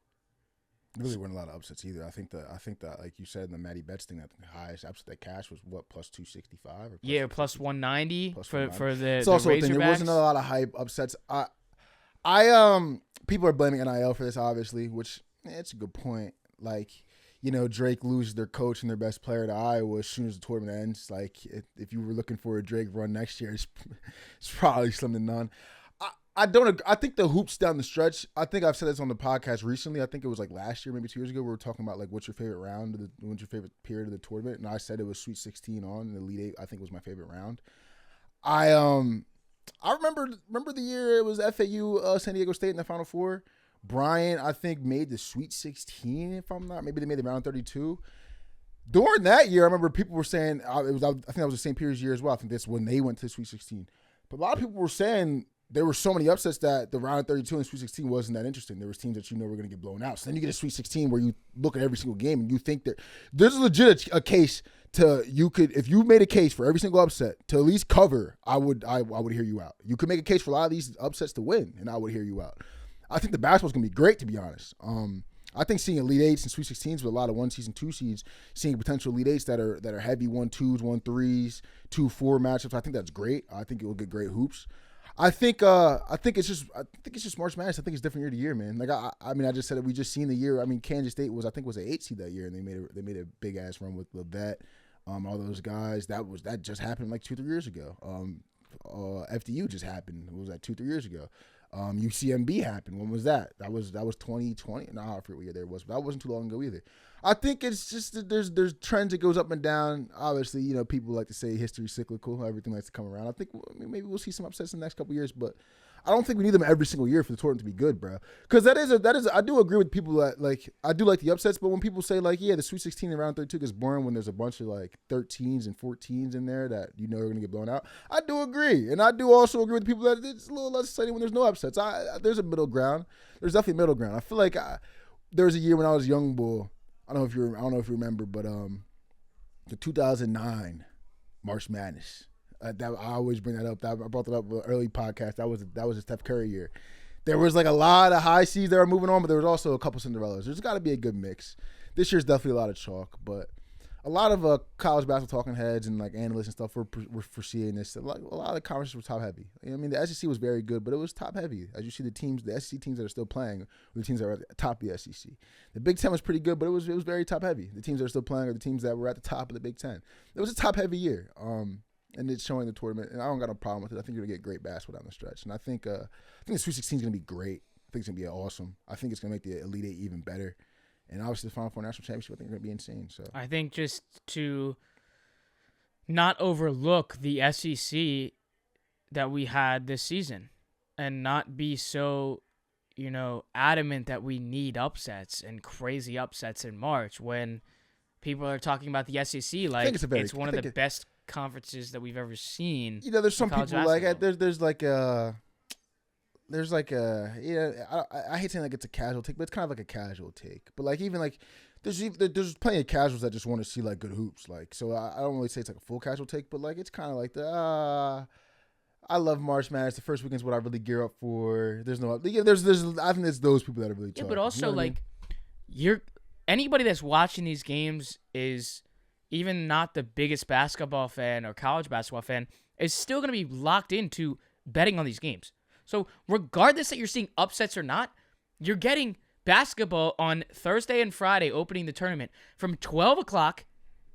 There really weren't a lot of upsets either. I think that like you said in the Matty Betts thing, that the highest upset that cash was what, plus 265 or plus plus 190 for the it's also a thing. There wasn't a lot of hype upsets. I people are blaming NIL for this, obviously, which it's a good point. Like, you know, Drake loses their coach and their best player to Iowa as soon as the tournament ends. Like, if you were looking for a Drake run next year, it's probably slim to none. I think the hoops down the stretch, I think I've said this on the podcast recently. I think it was like last year, maybe 2 years ago, we were talking about like what's your favorite round, what's your favorite period of the tournament, and I said it was Sweet 16 on, and the Elite 8 I think was my favorite round. I remember the year it was FAU San Diego State in the Final Four. Bryant, I think, made the Sweet 16, if I'm not. Maybe they made the round 32. During that year, I remember people were saying, I think that was the same period year as well. I think that's when they went to the Sweet 16. But a lot of people were saying there were so many upsets that the round 32 and Sweet 16 wasn't that interesting. There was teams that you know were going to get blown out. So then you get a Sweet 16 where you look at every single game and you think that there's a legit a case to if you made a case for every single upset to at least cover, I would hear you out. You could make a case for a lot of these upsets to win, and I would hear you out. I think the basketball's going to be great, to be honest. I think seeing Elite 8s and Sweet 16s with a lot of 1 seeds and 2 seeds, seeing potential Elite 8s that are heavy 1-2s, 1-3s, 2-4 matchups, I think that's great. I think it will get great hoops. I think it's just March Madness. I think it's different year to year, man. Like I mean, I just said it. We just seen the year. I mean, Kansas State was an 8 seed that year, and they made a big ass run with Levette, all those guys. That just happened like 2-3 years ago. FDU just happened. What was that 2-3 years ago? UCMB happened. When was that? That was 2020. No, I forget what year there was, but that wasn't too long ago either. I think it's just that there's trends that goes up and down. Obviously, you know, people like to say history's cyclical. Everything likes to come around. I think maybe we'll see some upsets in the next couple of years, but I don't think we need them every single year for the tournament to be good, bro. Because that is I do agree with people that like I do like the upsets, but when people say like the Sweet 16 and round 32 gets boring when there's a bunch of like 13s and 14s in there that you know are gonna get blown out, I do agree, and I do also agree with people that it's a little less exciting when there's no upsets. There's a middle ground. There's definitely a middle ground. I feel like there was a year when I was a young bull. I don't know if you remember, but the 2009 March Madness. That I always bring that up. I brought that up in the early podcast. That was a Steph Curry year. There was like a lot of high seeds that were moving on, but there was also a couple Cinderellas. There's got to be a good mix. This year's definitely a lot of chalk, but a lot of college basketball talking heads and like analysts and stuff were foreseeing this. A lot of the conferences were top heavy. I mean, the SEC was very good, but it was top heavy. As you see, the SEC teams that are still playing, are the teams that are at the top of the SEC. The Big Ten was pretty good, but it was very top heavy. The teams that are still playing are the teams that were at the top of the Big Ten. It was a top heavy year, and it's showing the tournament. And I don't got no problem with it. I think you're gonna get great basketball down the stretch, and I think the Sweet 16 is gonna be great. I think it's gonna be awesome. I think it's gonna make the Elite Eight even better. And obviously, the Final Four national championship, I think, are going to be insane. So I think just to not overlook the SEC that we had this season and not be so, adamant that we need upsets and crazy upsets in March when people are talking about the SEC like it's one of the best conferences that we've ever seen. There's some people like I hate saying like it's a casual take, but it's kind of like a casual take. But like even like there's plenty of casuals that just want to see like good hoops. Like so I don't really say it's like a full casual take, but like it's kind of like I love March Madness. The first weekend's what I really gear up for. There's I think it's those people that are really talking. But also anybody that's watching these games is even not the biggest basketball fan or college basketball fan is still going to be locked into betting on these games. So regardless that you're seeing upsets or not, you're getting basketball on Thursday and Friday opening the tournament from 12 o'clock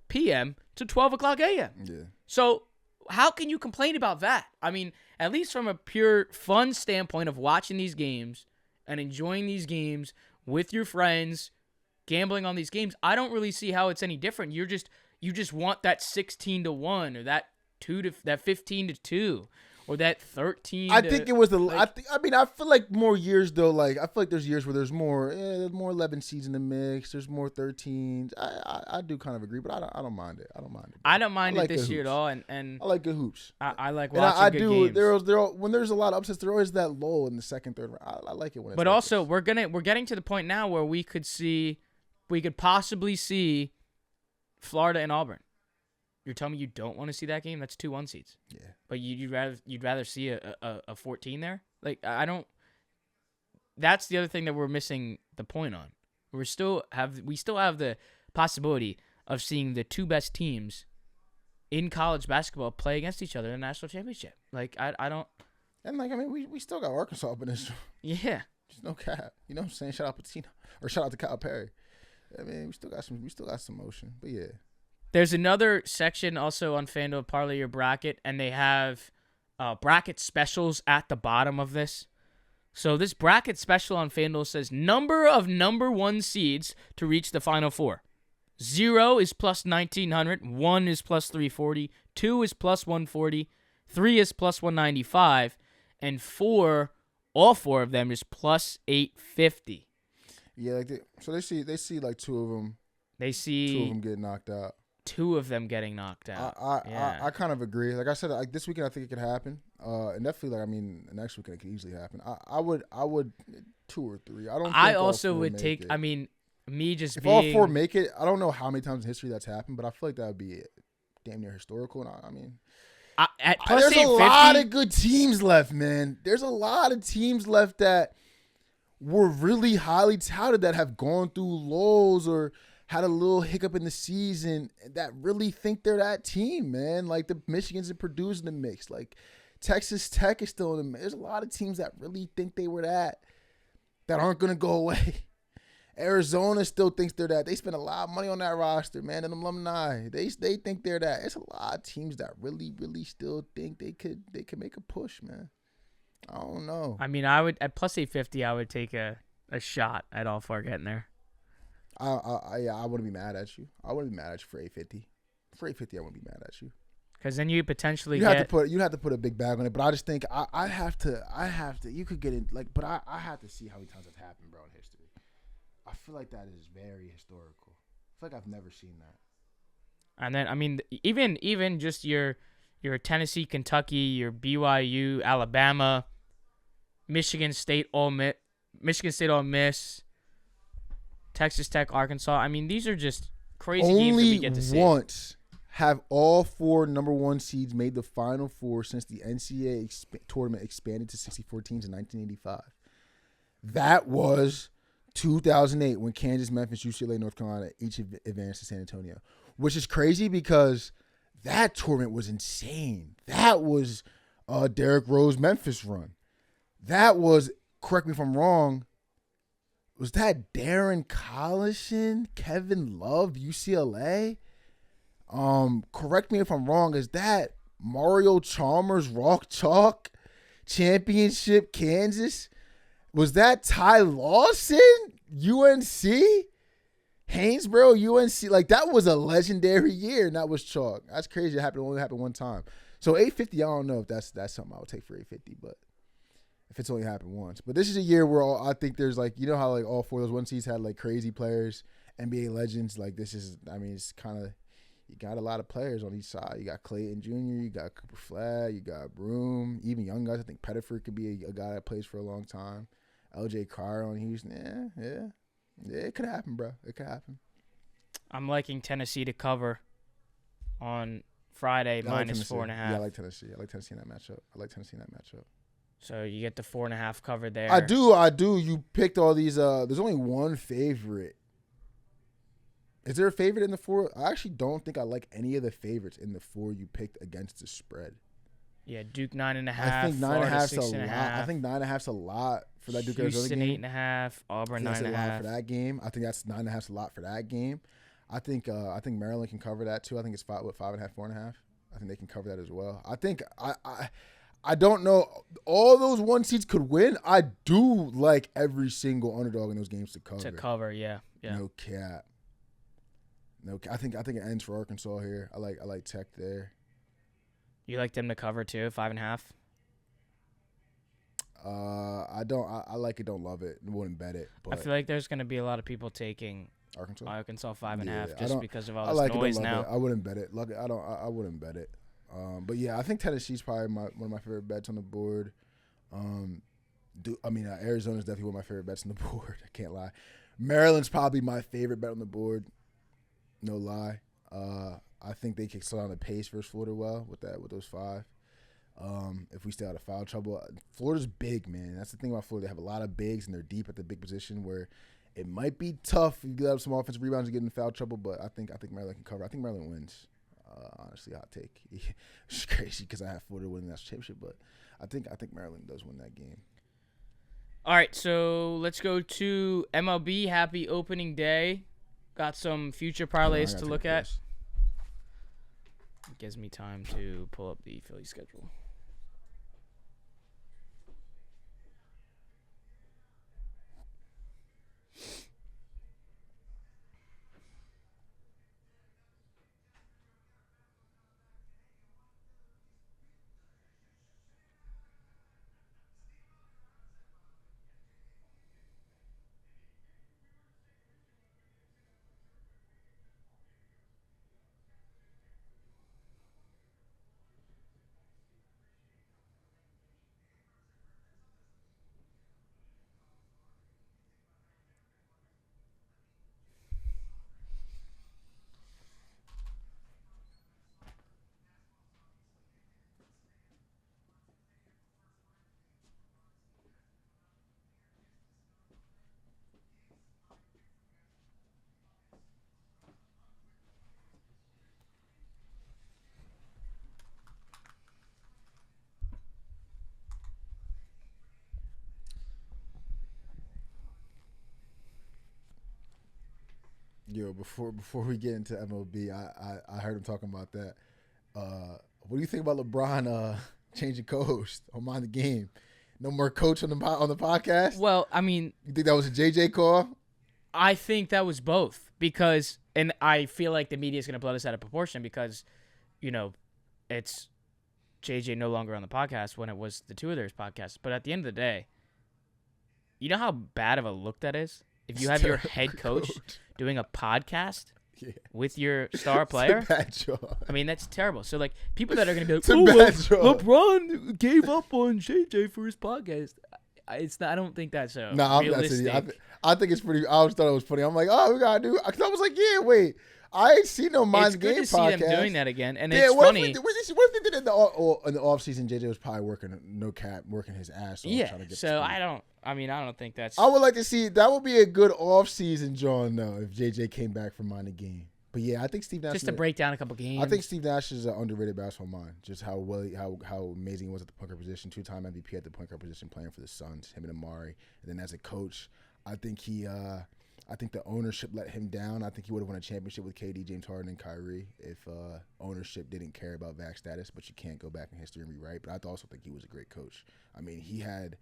p.m. to 12 o'clock a.m. Yeah. So how can you complain about that? I mean, at least from a pure fun standpoint of watching these games and enjoying these games with your friends, gambling on these games, I don't really see how it's any different. You just want that 16-1 or that 15-2. Or that 13. I think it was I feel like more years though. Like I feel like there's years where there's more 11 seeds in the mix. There's more 13s. I do kind of agree, but I don't mind it. I don't mind it this year at all. And I like good hoops. I like watching good games. When there's a lot of upsets, there always that lull in the second, third round. I like it when. But also we're getting to the point now where we could possibly see Florida and Auburn. You're telling me you don't want to see that game? That's 2 1 seeds. Yeah. But you'd rather see a 14 there? Like I don't. That's the other thing that we're missing the point on. We still have the possibility of seeing the two best teams in college basketball play against each other in the national championship. Like I don't. And like I mean we still got Arkansas up in this. Yeah. There's no cap. You know what I'm saying? Shout out Patino or shout out to Kyle Perry. I mean we still got some motion. But yeah. There's another section also on FanDuel, Parlay Your Bracket, and they have bracket specials at the bottom of this. So this bracket special on FanDuel says number of number 1 seeds to reach the Final Four. 0 is plus 1,900, 1 is plus 340, 2 is plus 140, 3 is plus 195, and 4, all 4 of them is plus 850. Yeah, so they see like 2 of them. They see 2 of them get knocked out. 2 of them getting knocked out. I kind of agree. Like I said, like this weekend I think it could happen. And definitely, like I mean, next weekend it could easily happen. I would 2 or 3. I don't. Think I also would take. It. I mean, me just if being, all 4 make it, I don't know how many times in history that's happened, but I feel like that would be damn near historical. And I mean, at plus there's 850, a lot of good teams left, man. There's a lot of teams left that were really highly touted that have gone through lulls or had a little hiccup in the season that really think they're that team, man. Like the Michigans and Purdue's in the mix. Like Texas Tech is still in the mix. There's a lot of teams that really think they were that aren't going to go away. Arizona still thinks they're that. They spend a lot of money on that roster, man, and alumni. They think they're that. There's a lot of teams that really, really still think they could make a push, man. I don't know. I mean, I would at plus 850, I would take a shot at all 4 getting there. I wouldn't be mad at you. I wouldn't be mad at you for 850. For 850, I wouldn't be mad at you. Because then you potentially you have to put a big bag on it. But I just think I have to. You could get in like, but I have to see how many times that's happened, bro, in history. I feel like that is very historical. I feel like I've never seen that. And then I mean, even just your Tennessee, Kentucky, your BYU, Alabama, Michigan State, Ole Miss. Texas Tech, Arkansas. I mean, these are just crazy games that we get to see. Only once have all 4 number 1 seeds made the Final Four since the NCAA tournament expanded to 64 teams in 1985. That was 2008 when Kansas, Memphis, UCLA, North Carolina each advanced to San Antonio. which is crazy because that tournament was insane. That was Derrick Rose Memphis run. That was, correct me if I'm wrong, was that Darren Collison, Kevin Love, UCLA? Correct me if I'm wrong, is that Mario Chalmers Rock Chalk Championship Kansas? Was that Ty Lawson UNC? Haynesboro UNC? Like, that was a legendary year, and that was chalk. That's crazy. It only happened one time. So 850, I don't know if that's something I would take for 850, but if it's only happened once. But this is a year where I think there's like, you know how like all four of those 1 seeds had like crazy players, NBA legends. Like this is, I mean, it's kind of, you got a lot of players on each side. You got Clayton Jr., you got Cooper Flag, you got Broom, even young guys. I think Pettiford could be a guy that plays for a long time. LJ Cryer on Houston. Yeah, it could happen, bro. It could happen. I'm liking Tennessee to cover on Friday, minus Tennessee. 4.5. Yeah, I like Tennessee. I like Tennessee in that matchup. So you get the 4.5 covered there. I do. You picked all these. There's only one favorite. Is there a favorite in the 4? I actually don't think I like any of the favorites in the 4 you picked against the spread. Yeah, Duke 9.5. I think 9.5's a lot. 6.5. I think 9.5's a lot for that Duke Arizona Houston game. 8.5. Auburn 9.5. That's a lot for that game. I think that's 9.5's a lot for that game. I think Maryland can cover that too. I think it's 5.5, 4.5. I think they can cover that as well. I think I don't know. All those 1 seeds could win. I do like every single underdog in those games to cover. To cover, yeah. No cap. I think it ends for Arkansas here. I like Tech there. You like them to cover too, 5.5? I don't. I like it. Don't love it. Wouldn't bet it. But I feel like there's going to be a lot of people taking Arkansas 5.5 just because of all I this like noise it, don't now. love it. I wouldn't bet it. Look, I wouldn't bet it. But yeah, I think Tennessee's probably one of my favorite bets on the board. Arizona's definitely one of my favorite bets on the board. I can't lie. Maryland's probably my favorite bet on the board. No lie. I think they can slow down the pace versus Florida well with those 5. If we stay out of foul trouble, Florida's big, man. That's the thing about Florida. They have a lot of bigs and they're deep at the big position where it might be tough if you get up some offensive rebounds and get in foul trouble. But I think Maryland can cover. I think Maryland wins. Honestly, hot take. It's crazy because I have Florida winning that championship, but I think Maryland does win that game. All right, so let's go to MLB. Happy opening day. Got some future parlays to look at. It gives me time to pull up the Philly schedule. Yo, before we get into MLB, I heard him talking about that. What do you think about LeBron changing coach on Mind the Game? No more coach on the podcast? Well, I mean, you think that was a JJ call? I think that was both because, and I feel like the media is going to blow this out of proportion because, it's JJ no longer on the podcast when it was the two of theirs podcasts. But at the end of the day, you know how bad of a look that is? If you have your head coach doing a podcast with your star player, it's a bad job. I mean, that's terrible. So, like, people that are going to be like, it's a bad job. LeBron gave up on JJ for his podcast. It's not, I don't think that's so realistic. I think it's pretty. I always thought it was funny. I'm like, oh, we got to do. Because I was like, yeah, wait. I ain't seen no Mind the Game podcast. It's good to see them doing that again. And it's funny. What if they did it in the offseason? JJ was probably working his ass off. Yeah, trying to get so I don't think that's. I would like to see, that would be a good offseason, John, though, if JJ came back from Mind the Game But yeah, I think Steve Nash. Just to break down a couple games. I think Steve Nash is an underrated basketball mind. Just how amazing he was at the point guard position. 2-time MVP at the point guard position, playing for the Suns. Him and Amari, and then as a coach, I think the ownership let him down. I think he would have won a championship with KD, James Harden, and Kyrie if ownership didn't care about vac status. But you can't go back in history and rewrite. But I also think he was a great coach. I mean, he had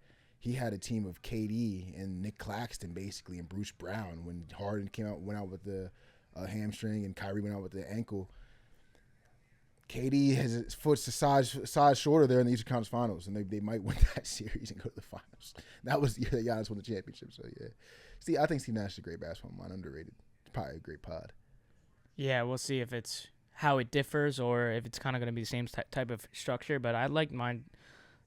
a team of KD and Nick Claxton basically, and Bruce Brown when Harden went out with the hamstring and Kyrie went out with the ankle. KD has his foot's a size shorter there in the Eastern Conference Finals, and they might win that series and go to the finals. That was the year that Giannis won the championship. So yeah, I think Steve Nash is a great basketball mind, underrated. It's probably a great pod. Yeah, we'll see if it's how it differs or if it's kind of going to be the same type of structure. But I liked mind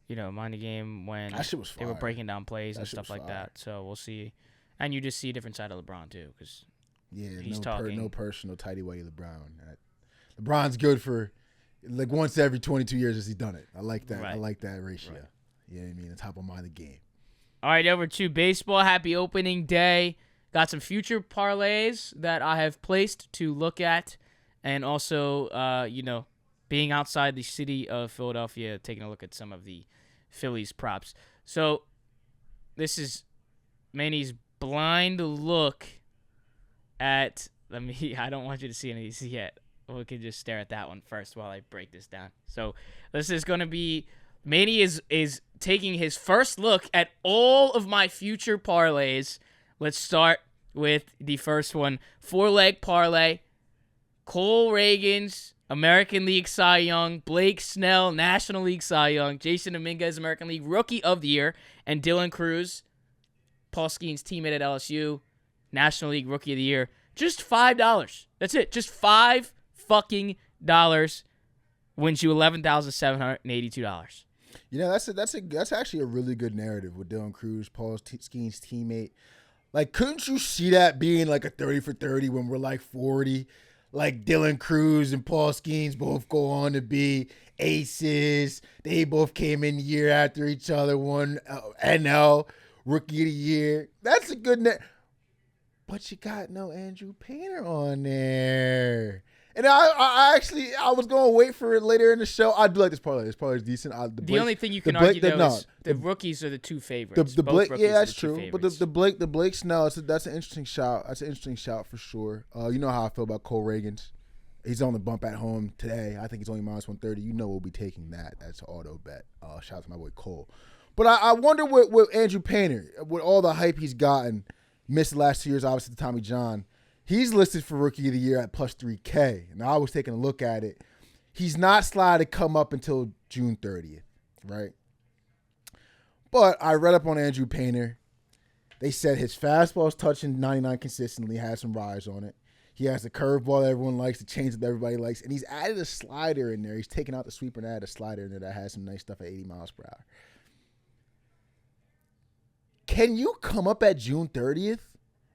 the game when that shit was fire. They were breaking down plays and stuff like fire. that. So we'll see, and you just see a different side of LeBron too, because he's talking no personal tighty whitey LeBron. LeBron's good for like once every 22 years has he done it. I like that. Right. I like that ratio. Right. You know what I mean? The top of mind the game. All right, over to baseball. Happy opening day. Got some future parlays that I have placed to look at, and also, being outside the city of Philadelphia, taking a look at some of the Phillies props. So this is Manny's blind look at. I don't want you to see any of these yet. We can just stare at that one first while I break this down. So this is going to be Manny is taking his first look at all of my future parlays. Let's start with the first one. 4-leg parlay. Cole Reagans, American League Cy Young. Blake Snell, National League Cy Young. Jason Dominguez, American League Rookie of the Year. And Dylan Cruz, Paul Skeens' teammate at LSU, National League Rookie of the Year. Just $5. That's it. Just $5 fucking dollars wins you $11,782. You know, that's actually a really good narrative with Dylan Cruz, Paul Skeens' teammate. Like, couldn't you see that being like a 30 for 30 when we're like 40? Like Dylan Cruz and Paul Skeens both go on to be aces. They both came in year after each other, won NL Rookie of the Year. That's a good but you got no Andrew Painter on there. And I was going to wait for it later in the show. I do like this parlay. This parlay is decent. The only thing you can argue, though, is the rookies are the two favorites. The Blake, yeah, that's true. But the Blake Snell, that's an interesting shout. That's an interesting shout for sure. You know how I feel about Cole Reagans. He's on the bump at home today. I think he's only -130. You know we'll be taking that. That's an auto bet. Shout out to my boy Cole. But I wonder with Andrew Painter, with all the hype he's gotten, missed the last 2 years, obviously, to Tommy John. He's listed for Rookie of the Year at +3K. And I was taking a look at it. He's not slotted to come up until June 30th, right? But I read up on Andrew Painter. They said his fastball is touching 99 consistently, has some rise on it. He has the curveball that everyone likes, the change that everybody likes, and he's added a slider in there. He's taken out the sweeper and added a slider in there that has some nice stuff at 80 miles per hour. Can you come up at June 30th?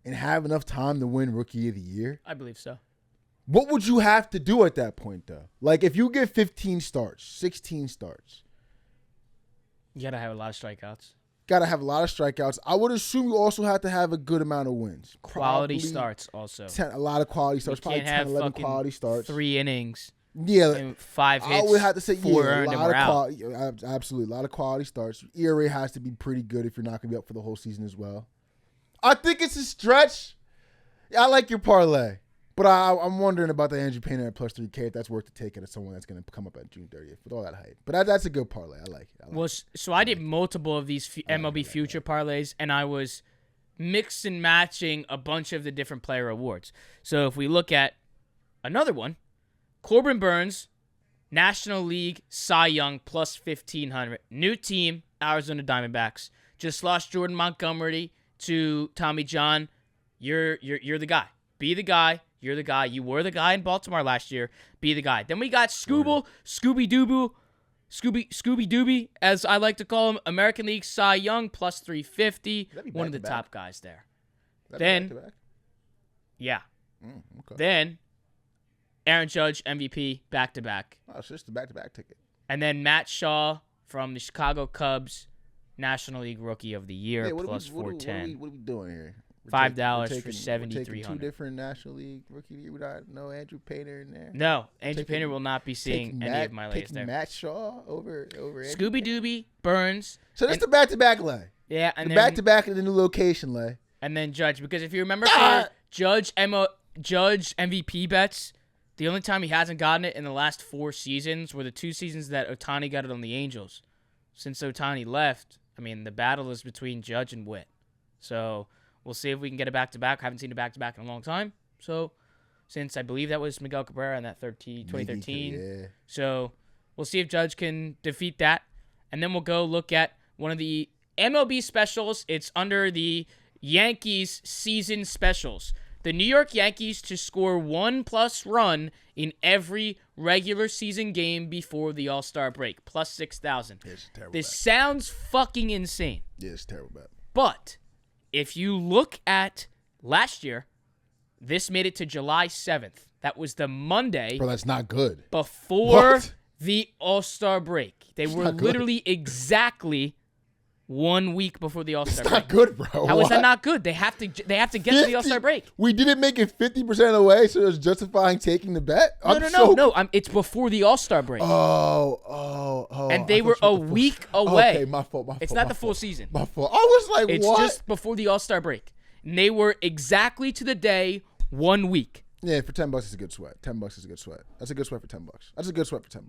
And have enough time to win Rookie of the Year? I believe so. What would you have to do at that point, though? Like, if you get 15 starts, 16 starts. You got to have a lot of strikeouts. Got to have a lot of strikeouts. I would assume you also have to have a good amount of wins. Quality starts also. A lot of quality starts. You probably can't 10, have 11 quality starts. 3 innings. Yeah. And 5 hits. I would have to say, 4 yeah, earned, a and lot we're of out. quality. Absolutely. A lot of quality starts. ERA has to be pretty good if you're not going to be up for the whole season as well. I think it's a stretch. I like your parlay, but I'm wondering about the Andrew Painter at +3K if that's worth the take at someone that's going to come up at June 30th with all that hype. But that's a good parlay. I like it. So I did multiple of these MLB future parlays, and I was mix and matching a bunch of the different player awards. So if we look at another one, Corbin Burns, National League Cy Young +1500. New team, Arizona Diamondbacks. Just lost Jordan Montgomery to Tommy John. You're the guy. Be the guy. You're the guy. You were the guy in Baltimore last year. Be the guy. Then we got Scooby Dooby, as I like to call him, American League Cy Young +350. One of the top guys there. Then, yeah. Okay. Then, Aaron Judge MVP back-to-back. Oh, it's just the back-to-back ticket. And then Matt Shaw from the Chicago Cubs, National League Rookie of the Year +410. What are we doing here? $5 for We're 7,300. taking 2 different National League rookie. We got no Andrew Painter in there. No, Andrew Painter will not be seeing any of my layers there. Matt Shaw over Scooby Dooby, Burns. So that's the back-to-back lay. Yeah, and the then back-to-back in the new location lay. And then Judge, because if you remember for Judge MVP bets, the only time he hasn't gotten it in the last 4 seasons were the 2 seasons that Ohtani got it on the Angels. Since Ohtani left, I mean, the battle is between Judge and Witt. So we'll see if we can get a back-to-back. I haven't seen a back-to-back in a long time. So since I believe that was Miguel Cabrera in that 2013. Yeah. So we'll see if Judge can defeat that. And then we'll go look at one of the MLB specials. It's under the Yankees season specials. The New York Yankees to score 1+ run in every regular season game before the All-Star break, plus 6,000. This sounds fucking insane. Yeah, it's terrible bet. But if you look at last year, this made it to July 7th. That was the Monday. Bro, that's not good. Before the All-Star break. They were literally exactly 1 week before the All-Star break. It's not good, bro. How is that not good? They have to get to the All-Star break. We didn't make it 50% of the way, so it's justifying taking the bet? No. It's before the All-Star break. Oh. And they were a week away. Okay, my fault. It's not the full season. My fault. I was like, it's what? It's just before the All-Star break. And they were exactly to the day 1 week. Yeah, for $10, it's a good sweat. $10 is a good sweat. That's a good sweat for $10. That's a good sweat for $10.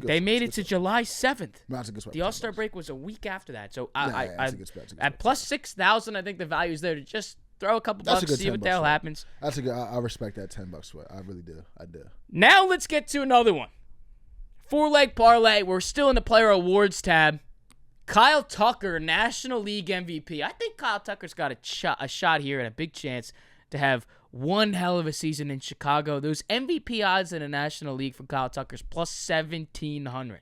They made it to July 7th. That's a good sweat. The All-Star break was a week after that. So that's a good sweat. At plus 6,000, I think the value is there to just throw a couple bucks, see what the hell happens. That's a good. I respect that $10 sweat. I really do. I do. Now let's get to another one. 4-leg parlay. We're still in the player awards tab. Kyle Tucker, National League MVP. I think Kyle Tucker's got a shot here and a big chance to have one hell of a season in Chicago. Those MVP odds in the National League for Kyle Tucker's plus 1,700.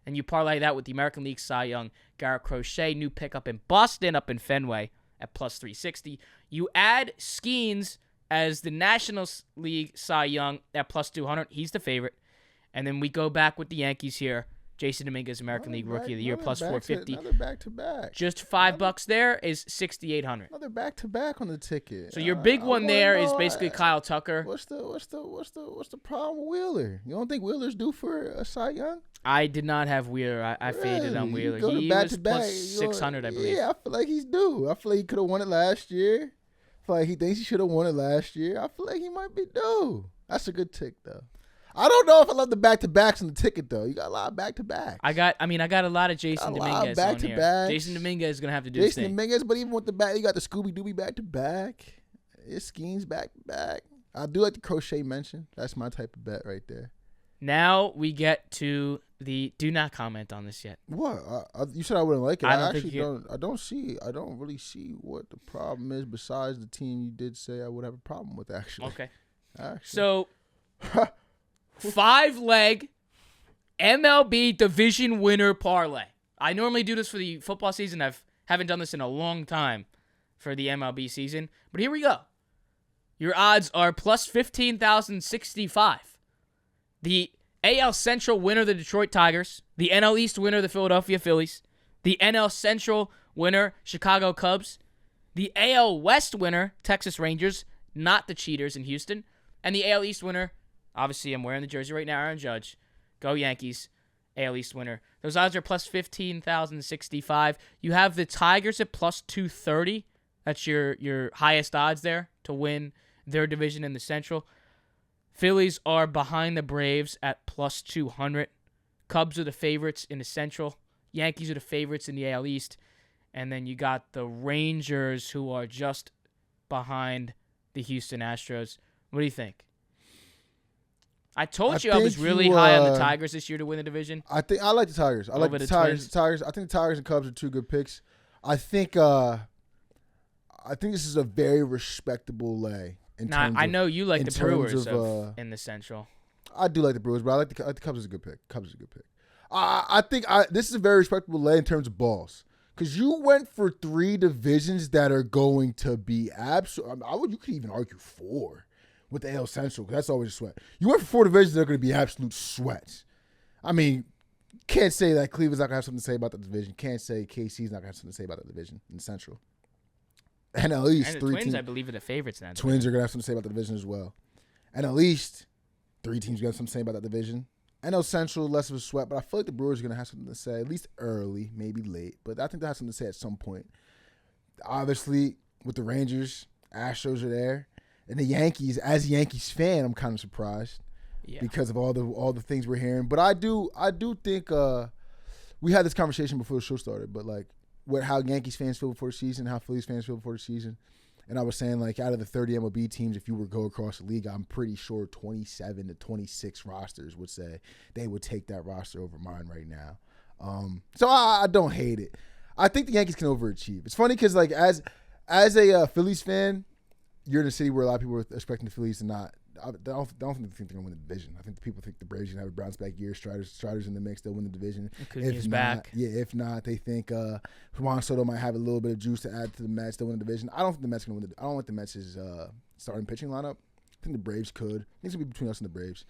And you parlay that with the American League Cy Young, Garrett Crochet, new pickup in Boston up in Fenway at plus 360. You add Skeens as the National League Cy Young at plus 200. He's the favorite. And then we go back with the Yankees here. Jason Dominguez, American League Rookie of the Year, plus 450. Another back-to-back. Just $5 there is 6,800. Another back-to-back on the ticket. So your big one there is basically Kyle Tucker. What's the problem with Wheeler? You don't think Wheeler's due for a Cy Young? I did not have Wheeler. I faded on Wheeler. He was plus 600, I believe. Yeah, I feel like he's due. I feel like he could have won it last year. I feel like he thinks he should have won it last year. I feel like he might be due. That's a good tick, though. I don't know if I love the back-to-backs on the ticket, though. You got a lot of back-to-backs. I got a lot of Jason Dominguez on here. Jason Dominguez is going to have to do his thing. Jason Dominguez, but even with the back, you got the Scooby-Dooby back-to-back. It's Skeens back-to-back. I do like the Crochet mention. That's my type of bet right there. Now we get to the do not comment on this yet. What? You said I wouldn't like it. I don't really see what the problem is besides the team you did say I would have a problem with, actually. Okay. So... 5-leg MLB division winner parlay. I normally do this for the football season. Haven't done this in a long time for the MLB season. But here we go. Your odds are plus 15,065. The AL Central winner, the Detroit Tigers. The NL East winner, the Philadelphia Phillies. The NL Central winner, Chicago Cubs. The AL West winner, Texas Rangers, not the cheaters in Houston. And the AL East winner, obviously, I'm wearing the jersey right now, Aaron Judge. Go Yankees. AL East winner. Those odds are plus 15,065. You have the Tigers at plus 230. That's your highest odds there to win their division in the Central. Phillies are behind the Braves at plus 200. Cubs are the favorites in the Central. Yankees are the favorites in the AL East. And then you got the Rangers, who are just behind the Houston Astros. What do you think? I told you I was really high on the Tigers this year to win the division. I like the Tigers. I like the Tigers. I think the Tigers and Cubs are 2 good picks. I think this is a very respectable lay. I know you like the Brewers in the Central. I do like the Brewers, but I like the Cubs is a good pick. I think this is a very respectable lay in terms of balls. Because you went for 3 divisions that are going to be absolute. You could even argue 4 with the AL Central, because that's always a sweat. You went for 4 divisions that are going to be absolute sweats. I mean, can't say that Cleveland's not going to have something to say about the division. Can't say KC's not going to have something to say about the division in the Central. And at least And the three Twins, teams. I believe, are the favorites now. Twins are going to have something to say about the division as well. And at least 3 teams are going to have something to say about that division. I know Central, less of a sweat, but I feel like the Brewers are going to have something to say, at least early, maybe late. But I think they'll have something to say at some point. Obviously, with the Rangers, Astros are there. And the Yankees, as a Yankees fan, I'm kind of surprised because of all the things we're hearing. But I do think we had this conversation before the show started, but like how Yankees fans feel before the season, how Phillies fans feel before the season. And I was saying, like, out of the 30 MLB teams, if you were to go across the league, I'm pretty sure 27 to 26 rosters would say they would take that roster over mine right now. So I don't hate it. I think the Yankees can overachieve. It's funny because, like, as a Phillies fan, you're in a city where a lot of people are expecting the Phillies to not. I don't think they're going to win the division. I think the people think the Braves are going to have a bounce back year. Striders in the mix. They'll win the division. If not, back. Yeah, if not, they think Juan Soto might have a little bit of juice to add to the Mets. They'll win the division. I don't think the Mets are going to win I don't want the Mets' starting pitching lineup. I think the Braves could. I think it's going to be between us and the Braves.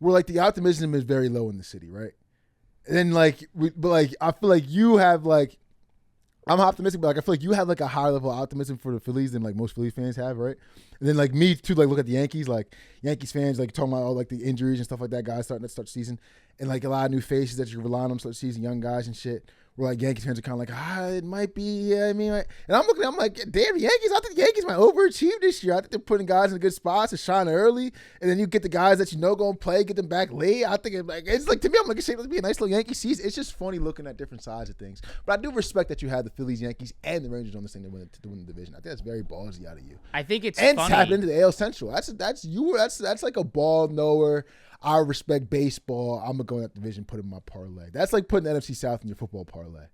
We're like, the optimism is very low in the city, right? And then, like, I feel like you have, like, I'm optimistic, but like I feel like you have like a higher level of optimism for the Phillies than like most Phillies fans have, right? And then like me too, like look at the Yankees, like Yankees fans like talking about all like the injuries and stuff like that, guys starting to start the season, and like a lot of new faces that you're relying on to start the season, young guys and shit. Where like Yankees fans are kind of like, it might be, yeah, I mean, and I'm looking, I'm like, damn, the Yankees, I think the Yankees might overachieve this year. I think they're putting guys in good spots to shine early, and then you get the guys that you know going to play, get them back late. I think it's like, to me, I'm like, it's going to be a nice little Yankee season. It's just funny looking at different sides of things. But I do respect that you have the Phillies, Yankees, and the Rangers on this thing to win the division. I think that's very ballsy out of you. I think it's and funny. tap into the AL Central. That's like a ball knower. I respect baseball. I'm gonna go in that division, put in my parlay. That's like putting the NFC South in your football parlay.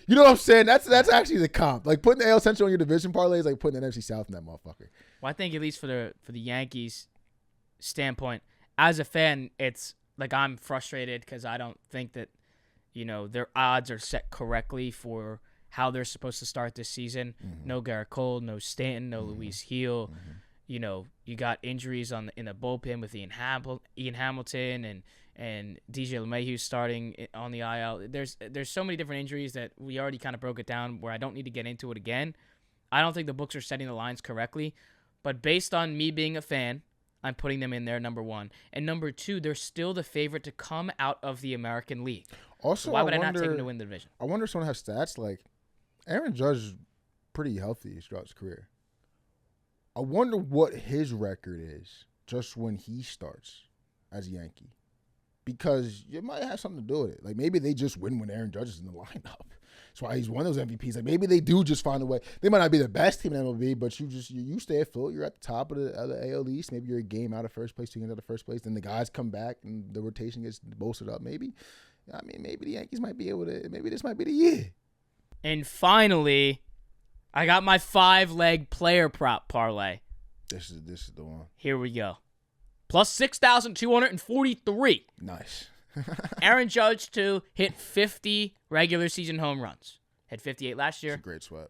You know what I'm saying? That's actually the comp. Like putting the AL Central in your division parlay is like putting the NFC South in that motherfucker. Well, I think at least for the Yankees standpoint, as a fan, it's like I'm frustrated because I don't think that their odds are set correctly for how they're supposed to start this season. Mm-hmm. No Garrett Cole, no Stanton, no Luis Gil. Mm-hmm. You got injuries in the bullpen with Ian Hamilton and DJ LeMahieu starting on the IL. There's so many different injuries that we already kind of broke it down where I don't need to get into it again. I don't think the books are setting the lines correctly, but based on me being a fan, I'm putting them in there, number one. And number two, they're still the favorite to come out of the American League. Also, so why would I not take them to win the division? I wonder if someone has stats like Aaron Judge is pretty healthy throughout his career. I wonder what his record is just when he starts as a Yankee. Because it might have something to do with it. Like, maybe they just win when Aaron Judge is in the lineup. That's why he's one of those MVPs. Like, maybe they do just find a way. They might not be the best team in MLB, but you stay afloat. You're at the top of the AL East. Maybe you're a game out of first place, 2 games out of first place. Then the guys come back and the rotation gets bolstered up. Maybe the Yankees might be able to. Maybe this might be the year. And finally, I got my 5-leg player prop parlay. This is the one. Here we go. Plus 6,243. Nice. Aaron Judge to hit 50 regular season home runs. Had 58 last year. It's a great sweat.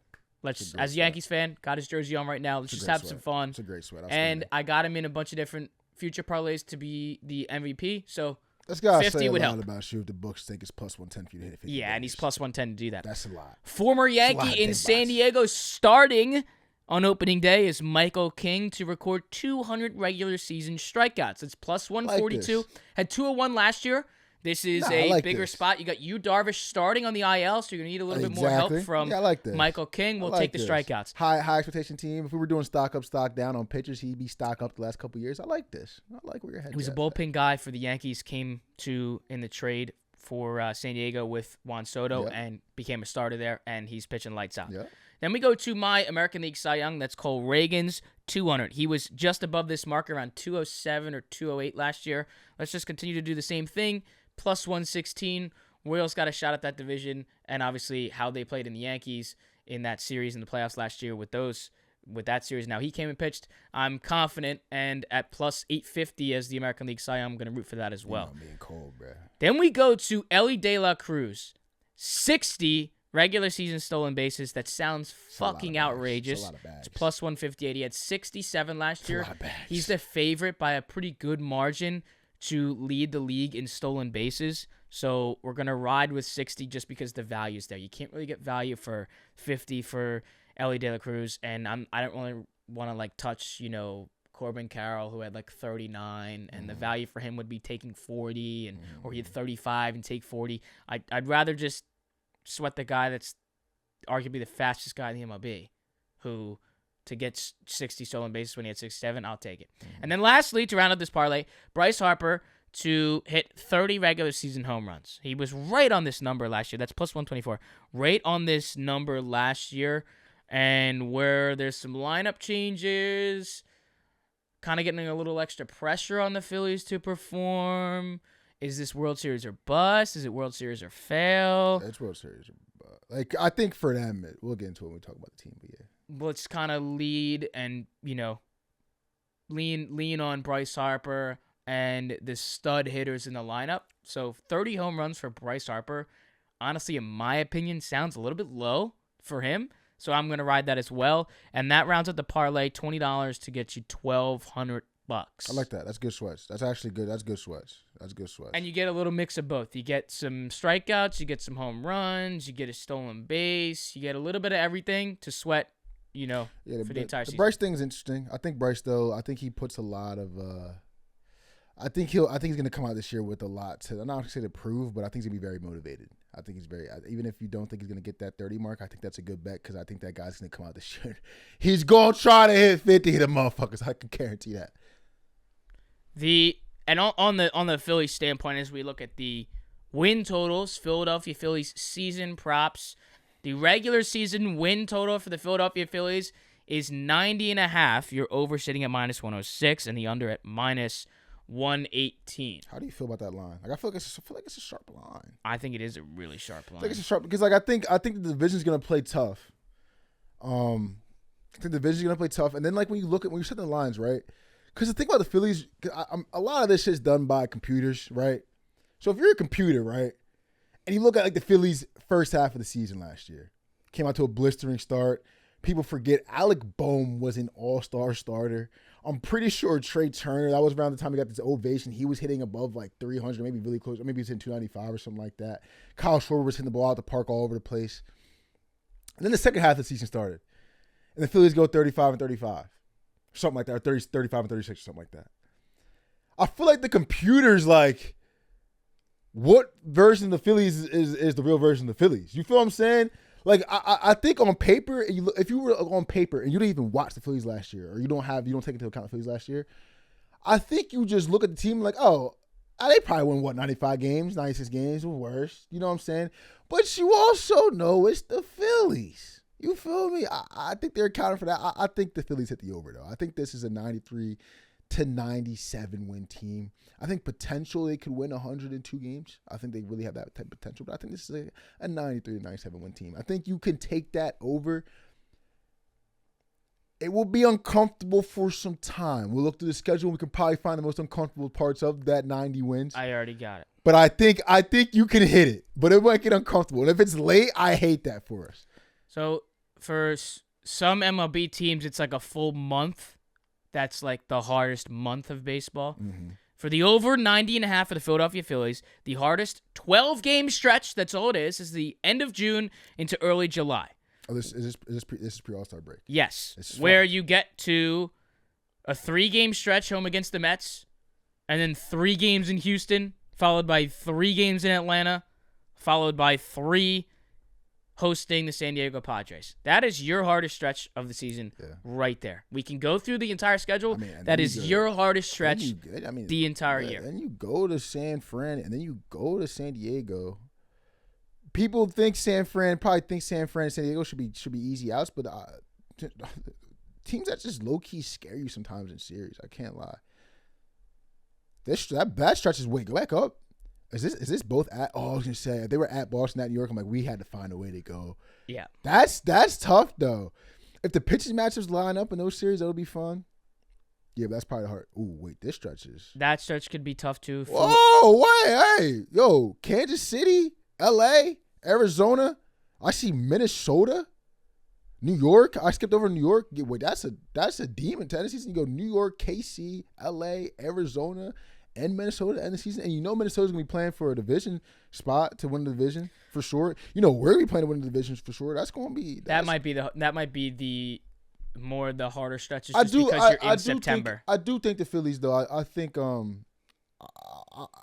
As a Yankees fan, got his jersey on right now. Let's just have some fun. It's a great sweat. And I got him in a bunch of different future parlays to be the MVP. So that's got to 50 say a would lot help. about you if the books think it's plus 110 for you to hit 50. Yeah, and he's plus 110 to do that. That's a lot. Former Yankee in San Diego starting on opening day is Michael King to record 200 regular season strikeouts. It's plus 142. Had 201 last year. This is a bigger spot. You got Yu Darvish starting on the IL, so you're going to need a little bit more help from Michael King. We'll take the strikeouts. High expectation team. If we were doing stock up, stock down on pitchers, he'd be stock up the last couple of years. I like this. I like where your head's at. He was a bullpen guy for the Yankees, came to in the trade for San Diego with Juan Soto and became a starter there, and he's pitching lights out. Yep. Then we go to my American League Cy Young. That's Cole Reagan's 200. He was just above this mark around 207 or 208 last year. Let's just continue to do the same thing. Plus 116. Royals got a shot at that division, and obviously how they played in the Yankees in that series in the playoffs last year with that series. Now he came and pitched. I'm confident, and at plus 850 as the American League Cy Young, I'm going to root for that as well. I'm being cold, bro. Then we go to Elly De La Cruz. 60 regular season stolen bases. That sounds fucking outrageous. It's plus 158. He had 67 last year. He's the favorite by a pretty good margin to lead the league in stolen bases. So we're going to ride with 60 just because the value's there. You can't really get value for 50 for Ellie De La Cruz, and I don't really want to like touch Corbin Carroll, who had like 39, and the value for him would be taking 40, or he had 35 and take 40. I'd rather just sweat the guy that's arguably the fastest guy in the MLB, who to get 60 stolen bases when he had 67, I'll take it. And then lastly, to round out this parlay, Bryce Harper to hit 30 regular season home runs. He was right on this number last year. That's plus 124. Right on this number last year. And where there's some lineup changes, kind of getting a little extra pressure on the Phillies to perform. Is this World Series or bust? Is it World Series or fail? It's World Series or bust. Like, I think for them, we'll get into it when we talk about the team, but yeah. Let's kind of lead and, lean on Bryce Harper and the stud hitters in the lineup. So 30 home runs for Bryce Harper, honestly, in my opinion, sounds a little bit low for him. So I'm going to ride that as well. And that rounds up the parlay, $20 to get you $1,200. I like that. That's good sweats. That's actually good. That's good sweats. And you get a little mix of both. You get some strikeouts, you get some home runs, you get a stolen base, you get a little bit of everything to sweat, for the entire season. The Bryce thing is interesting. I think Bryce, though, he puts a lot of I think he's going to come out this year with a lot to, I'm not going to say to prove, but I think he's going to be very motivated. I think he's even if you don't think he's going to get that 30 mark, I think that's a good bet because I think that guy's going to come out this year. He's going to try to hit 50 of the motherfuckers. I can guarantee that. On the Phillies standpoint, as we look at the win totals, Philadelphia Phillies season props, the regular season win total for the Philadelphia Phillies is 90.5. You're over sitting at minus 106 and the under at minus 118. How do you feel about that line? Like I feel like it's a sharp line. I think it is a really sharp line. I think it's a sharp because I think the division's gonna play tough. I think the division's gonna play tough, and then when you're setting the lines, right? Because the thing about the Phillies, a lot of this shit's done by computers, right? So if you're a computer, right, and you look at the Phillies' first half of the season last year, came out to a blistering start. People forget Alec Boehm was an all-star starter. I'm pretty sure Trey Turner, that was around the time he got this ovation. He was hitting above 300, maybe really close. Or maybe he was hitting 295 or something like that. Kyle Schwarber was hitting the ball out the park all over the place. And then the second half of the season started. And the Phillies go 35 and 35. Something like that. Or 35 and 36 or something like that. I feel like the computer's what version of the Phillies is the real version of the Phillies? You feel what I'm saying? I think on paper, if you were on paper and you didn't even watch the Phillies last year, or you don't take into account the Phillies last year, I think you just look at the team they probably win 95 games, 96 games or worse. You know what I'm saying? But you also know it's the Phillies. You feel me? I think they're accounting for that. I think the Phillies hit the over though. I think this is a 93 to 97 win team. I think potentially they could win 102 games. I think they really have that type of potential. But I think this is a 93 to 97 win team. I think you can take that over. It will be uncomfortable for some time. We'll look through the schedule. We can probably find the most uncomfortable parts of that 90 wins. I already got it. But I think you can hit it. But it might get uncomfortable. And if it's late, I hate that for us. So for some MLB teams, it's a full month. That's the hardest month of baseball. Mm-hmm. For the over 90.5 for the Philadelphia Phillies, the hardest 12-game stretch, that's all it is the end of June into early July. Oh, this is pre-All-Star break. Yes, where you get to a 3-game stretch home against the Mets, and then 3 games in Houston, followed by 3 games in Atlanta, followed by 3 hosting the San Diego Padres. That is your hardest stretch of the season right there. We can go through the entire schedule. That is your hardest stretch the entire year. Then you go to San Fran, and then you go to San Diego. People think San Fran and San Diego should be easy outs, but teams that just low-key scare you sometimes in series. I can't lie. That stretch is way go back up. Is this both at? Oh, I was gonna say if they were at Boston, at New York. I'm we had to find a way to go. Yeah, that's tough though. If the pitching matchups line up in those series, that would be fun. Yeah, but that's probably hard. Ooh, wait, that stretch could be tough too. Whoa, wait, hey, yo, Kansas City, L.A., Arizona. I see Minnesota, New York. I skipped over New York. Yeah, wait, that's a demon tennis season. You go New York, KC, L.A., Arizona. and Minnesota to end the season, and Minnesota's gonna be playing for a division spot to win the division for sure. We're gonna be playing to win the divisions for sure. That's gonna be that might be the more the harder stretches just because you're in September. I do think the Phillies though. I think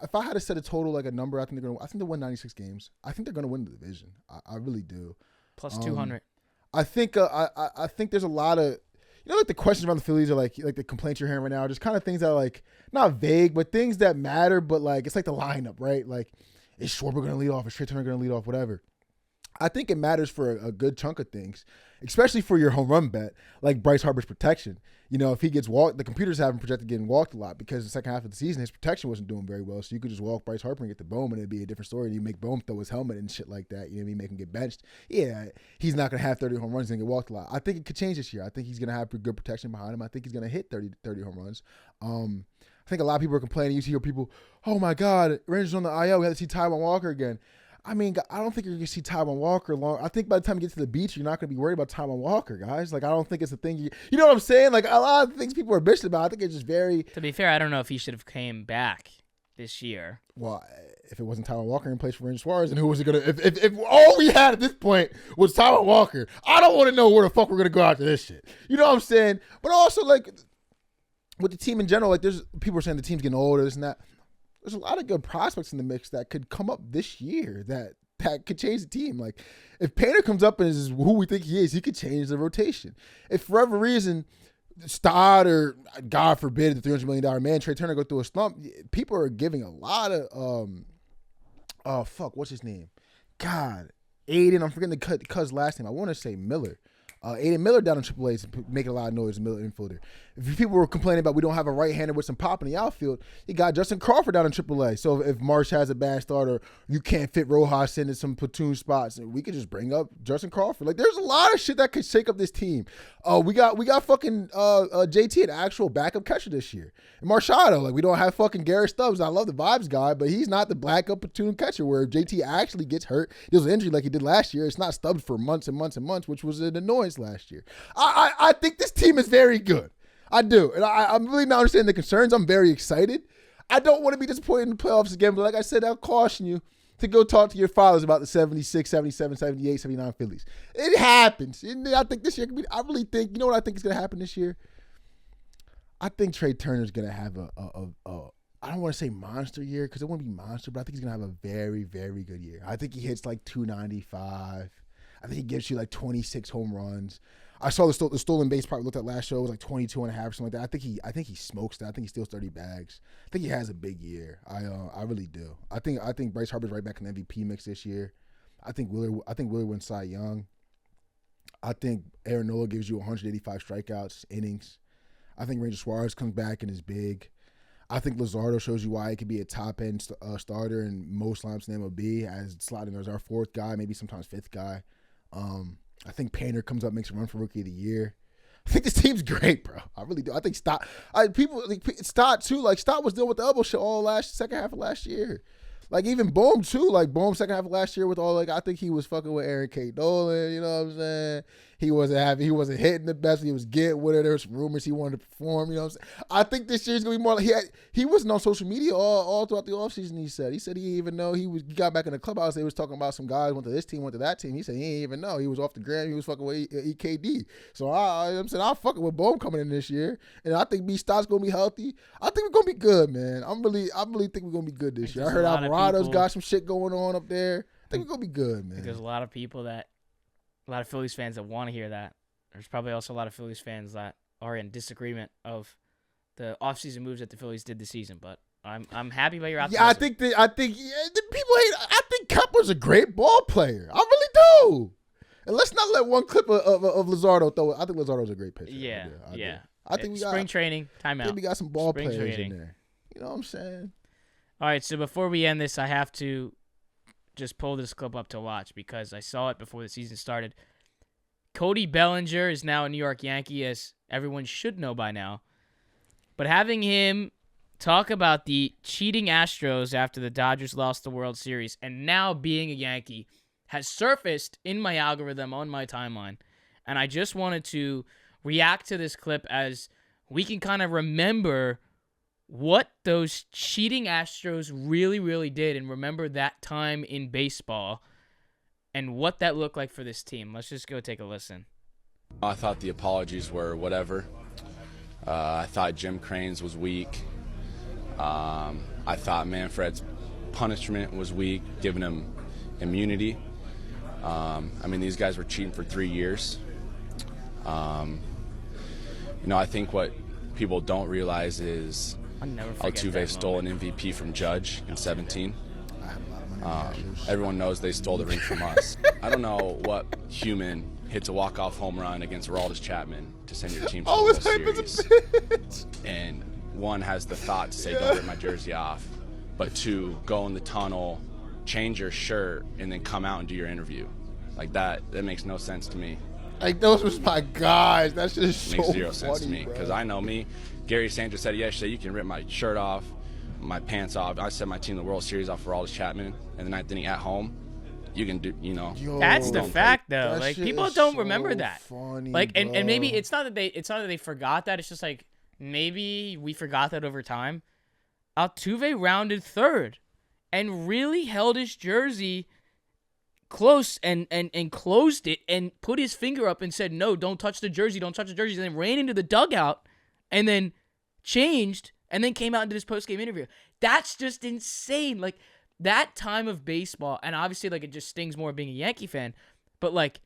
if I had to set a total like a number, I think they'll win 96 games. I think they're gonna win the division. I really do. Plus 200. I think I think there's a lot of like the questions around the Phillies are like the complaints you're hearing right now are just kind of things that are like not vague, but things that matter. But like it's like the lineup, right? Like is Schwarber gonna lead off? Is Trey Turner gonna lead off? Whatever. I think it matters for a good chunk of things, especially for your home run bet, like Bryce Harper's protection. If he gets walked, the computers have him projected getting walked a lot because the second half of the season, his protection wasn't doing very well. So you could just walk Bryce Harper and get the Bohm, and it'd be a different story. And you make Bohm throw his helmet and shit like that. Make him get benched. Yeah, he's not going to have 30 home runs and get walked a lot. I think it could change this year. I think he's going to have good protection behind him. I think he's going to hit 30 home runs. I think a lot of people are complaining. You hear people, oh my God, Rangers on the IL. We have to see Taijuan Walker again. I mean, I don't think you're going to see Taijuan Walker long. I think by the time you get to the beach, you're not going to be worried about Taijuan Walker, guys. Like, I don't think it's a thing. You know what I'm saying? Like, a lot of things people are bitching about, I think it's just very... To be fair, I don't know if he should have came back this year. Well, if it wasn't Taijuan Walker in place for Ranger Suarez, then who was it going to... If all we had at this point was Taijuan Walker, I don't want to know where the fuck we're going to go after this shit. You know what I'm saying? But also, like, with the team in general, like, there's people are saying the team's getting older, this and that. There's a lot of good prospects in the mix that could come up this year that could change the team. Like, if Painter comes up and is who we think he is, he could change the rotation. If for whatever reason, Stott or, God forbid, the $300 million man, Trey Turner, go through a slump, people are giving a lot of, what's his name? God, Aiden, I'm forgetting the cuz last name. I want to say Miller. Aiden Miller down in AAA is making a lot of noise, middle infielder. If people were complaining about we don't have a right-hander with some pop in the outfield, you got Justin Crawford down in AAA. So if Marsh has a bad start or you can't fit Rojas into some platoon spots, we could just bring up Justin Crawford. Like, there's a lot of shit that could shake up this team. We got fucking JT, an actual backup catcher this year. And Machado, like, we don't have fucking Garrett Stubbs. I love the vibes guy, but he's not the backup platoon catcher where if JT actually gets hurt, deals with injury like he did last year, it's not Stubbs for months and months and months, which was an annoyance last year. I think this team is very good. I do. And I'm really not understanding the concerns. I'm very excited. I don't want to be disappointed in the playoffs again, but like I said, I'll caution you to go talk to your fathers about the 76, 77, 78, 79 Phillies. It happens. And I think this year could be, I really think, you know what I think is going to happen this year? I think Trey Turner's going to have I don't want to say monster year because it won't be monster, but I think he's going to have a very, very good year. I think he hits like 295. I think he gives you like 26 home runs. I saw the stolen base part we looked at last show. It was like 22 and a half or something like that. I think he smokes that. I think he steals 30 bags. I think he has a big year. I really do. I think Bryce Harper's right back in the MVP mix this year. I think Willer wins Cy Young. I think Aaron Nola gives you 185 strikeouts, innings. I think Ranger Suarez comes back and is big. I think Luzardo shows you why he could be a top-end starter in most lineups in MLB as slotting as our fourth guy, maybe sometimes fifth guy. I think Painter comes up, makes a run for Rookie of the Year. I think this team's great, bro. I really do. I think Stott too. Like, Stott was dealing with the elbow shit all second half of last year. Like, even Bohm too. Like, Bohm second half of last year with all, like, I think he was fucking with Aaron K. Nolan. You know what I'm saying? He wasn't hitting the best. He was getting with it. There was some rumors he wanted to perform. You know what I'm saying? I think this year's gonna be more like he wasn't on social media all throughout the offseason. He said he didn't even know he got back in the clubhouse. They was talking about some guys went to this team, went to that team. He said he didn't even know. He was off the gram. He was fucking with EKD. So I'm saying I'm fucking with Bohm coming in this year, and I think B Stott's gonna be healthy. I think we're gonna be good, man. I really think we're gonna be good this year. I heard Alvarado's got some shit going on up there. I think we're gonna be good, man. There's a lot of Phillies fans that want to hear that. There's probably also a lot of Phillies fans that are in disagreement of the offseason moves that the Phillies did this season. But I'm happy about your optimism. Yeah, I think people hate. I think Kepler's a great ball player. I really do. And let's not let one clip of Luzardo throw it. I think Luzardo's a great pitcher. Yeah. I think we got spring training timeout. I think we got some ball players in there. You know what I'm saying? All right. So before we end this, I have to just pull this clip up to watch because I saw it before the season started. Cody Bellinger is now a New York Yankee, as everyone should know by now. But having him talk about the cheating Astros after the Dodgers lost the World Series and now being a Yankee has surfaced in my algorithm on my timeline. And I just wanted to react to this clip as we can kind of remember what those cheating Astros really, really did and remember that time in baseball and what that looked like for this team. Let's just go take a listen. I thought the apologies were whatever. I thought Jim Crane's was weak. I thought Manfred's punishment was weak, giving him immunity. I mean, these guys were cheating for 3 years. I think what people don't realize is Altuve stole an MVP from Judge in 17. Everyone knows they stole the ring from us. I don't know what human hits a walk-off home run against Aroldis Chapman to send your team to the World Series. And one has the thought to say, don't rip my jersey off. But two, go in the tunnel, change your shirt, and then come out and do your interview. Like that makes no sense to me. Like, those was my guys. That shit is so Makes zero sense to funny, me. Because I know me. Gary Sanchez said yesterday, you can rip my shirt off, my pants off. I sent my team the World Series off for Aroldis Chapman. And the ninth inning at home, you can do, Yo, that's the fact, though. that Like, shit people is don't so remember that. funny, Like, and bro. maybe it's not that they forgot that. It's just like maybe we forgot that over time. Altuve rounded third and really held his jersey close and closed it and put his finger up and said, no, don't touch the jersey, don't touch the jersey, and then ran into the dugout and then changed and then came out into this post-game interview. That's just insane. Like, that time of baseball, and obviously, like, it just stings more being a Yankee fan, but, like,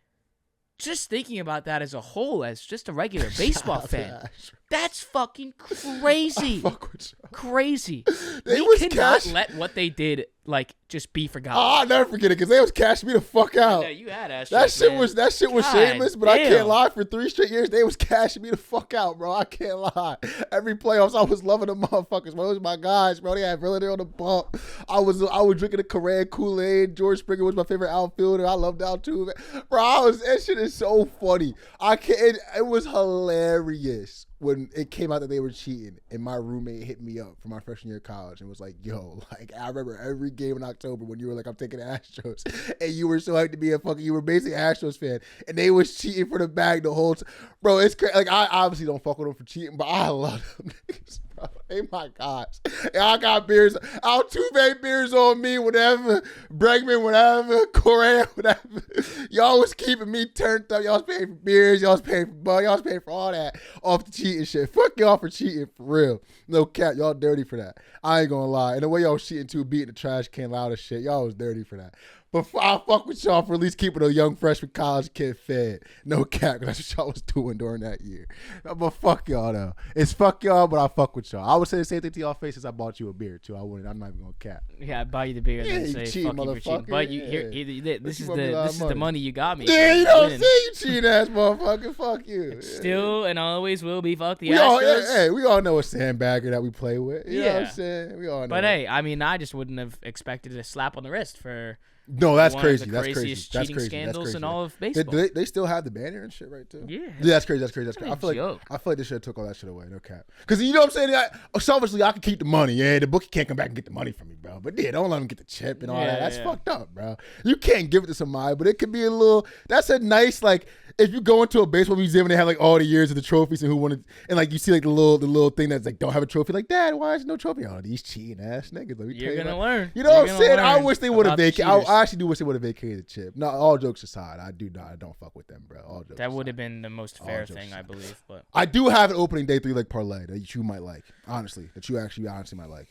just thinking about that as a whole, as just a regular baseball fan, that's fucking crazy. Fuck with you. Crazy. They We was cannot cash- let what they did, like, just be forgotten. I'll never forget it because they was cashing me the fuck out. Yeah, you had Astros, That shit man. was God shameless, but I damn. can't lie. For 3 straight years, they was cashing me the fuck out, bro. I can't lie. Every playoffs, I was loving them motherfuckers. Bro, those was my guys, bro. They had Verlander on the bump. I was drinking the Korean Kool-Aid. George Springer was my favorite outfielder. I loved Altuve. Bro, that shit is so funny. It was hilarious when it came out that they were cheating, and my roommate hit me up for my freshman year of college and was like, yo, like, I remember every game in October when you were like, I'm taking the Astros, and you were so hyped to be you were basically an Astros fan, and they was cheating for the bag the whole time. Bro, it's crazy. Like, I obviously don't fuck with them for cheating, but I love them niggas, bro. They my gosh. And I got beers, Altuve beers on me, whatever, Bregman, whatever, Correa, whatever. Y'all was keeping me turned up. Y'all was paying for beers. Y'all was paying for bug. Y'all was paying for all that off the cheating shit. Fuck y'all for cheating, for real. No cap. Y'all dirty for that. I ain't gonna lie. And the way y'all was cheating too, beating the trash can loud as shit, y'all was dirty for that. But I fuck with y'all for at least keeping a young freshman college kid fed. No cap, 'cause that's what y'all was doing during that year. But fuck y'all, though. It's fuck y'all, but I fuck with y'all. I would say the same thing to y'all faces. I bought you a beer, too. I'm not even gonna cap. Yeah, I buy you the beer and Yeah, then you say cheating, fuck you for cheating. motherfucker. But you Yeah. here, this is want me a lot of the money. money you got me. Yeah, for you know what I'm winning. saying? You cheating ass motherfucker. Fuck you. Yeah. Still and always will be fuck the We all, Astros. hey, we all know a sandbagger that we play with. You know what I'm Yeah. saying? We all know. But hey, I mean, I just wouldn't have expected a slap on the wrist for no, that's one crazy. of the That's crazy. craziest That's cheating crazy. scandals That's crazy. in all of They, baseball. they still have the banner and shit, right? Too. Yeah. That's crazy. That's crazy. That's crazy. What a I feel joke. like they should have took all that shit away. No cap. Because you know what I'm saying? Selfishly, I can keep the money. Yeah, the bookie can't come back and get the money from me, bro. But yeah, don't let him get the chip and all that. That's fucked up, bro. You can't give it to somebody, but it could be a little. That's a nice, like, if you go into a baseball museum and they have like all the years of the trophies and who won it, and like you see like the little thing that's like don't have a trophy. Like, Dad, why is no trophy? Oh, these cheating ass niggas. Let me tell You're you gonna about- learn. You know You're what I'm gonna saying? I learn wish they would have about the vacated. cheaters. I actually do wish they would have vacated the chip. Not all jokes aside, I don't fuck with them, bro. All jokes That would aside. have been the most fair jokes thing, I aside. believe. But I do have an opening day 3-leg parlay that you might like, honestly. That you actually honestly might like.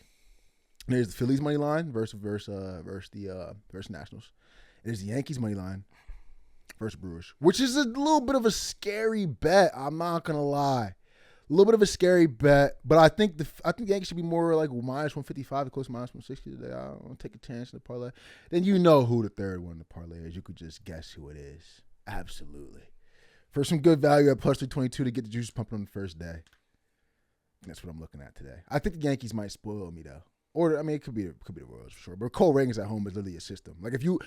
There's the Phillies money line versus Nationals. There's the Yankees money line versus Brewers, which is a little bit of a scary bet. I'm not gonna lie, a little bit of a scary bet. But I think the Yankees should be more like minus 155, close to minus 160 today. I don't want to take a chance in the parlay. Then you know who the third one in the parlay is. You could just guess who it is. Absolutely. For some good value at plus 322 to get the juice pumping on the first day. That's what I'm looking at today. I think the Yankees might spoil me though. Or I mean, it could be the Royals for sure. But Cole Reagan's at home is literally a system. Like if you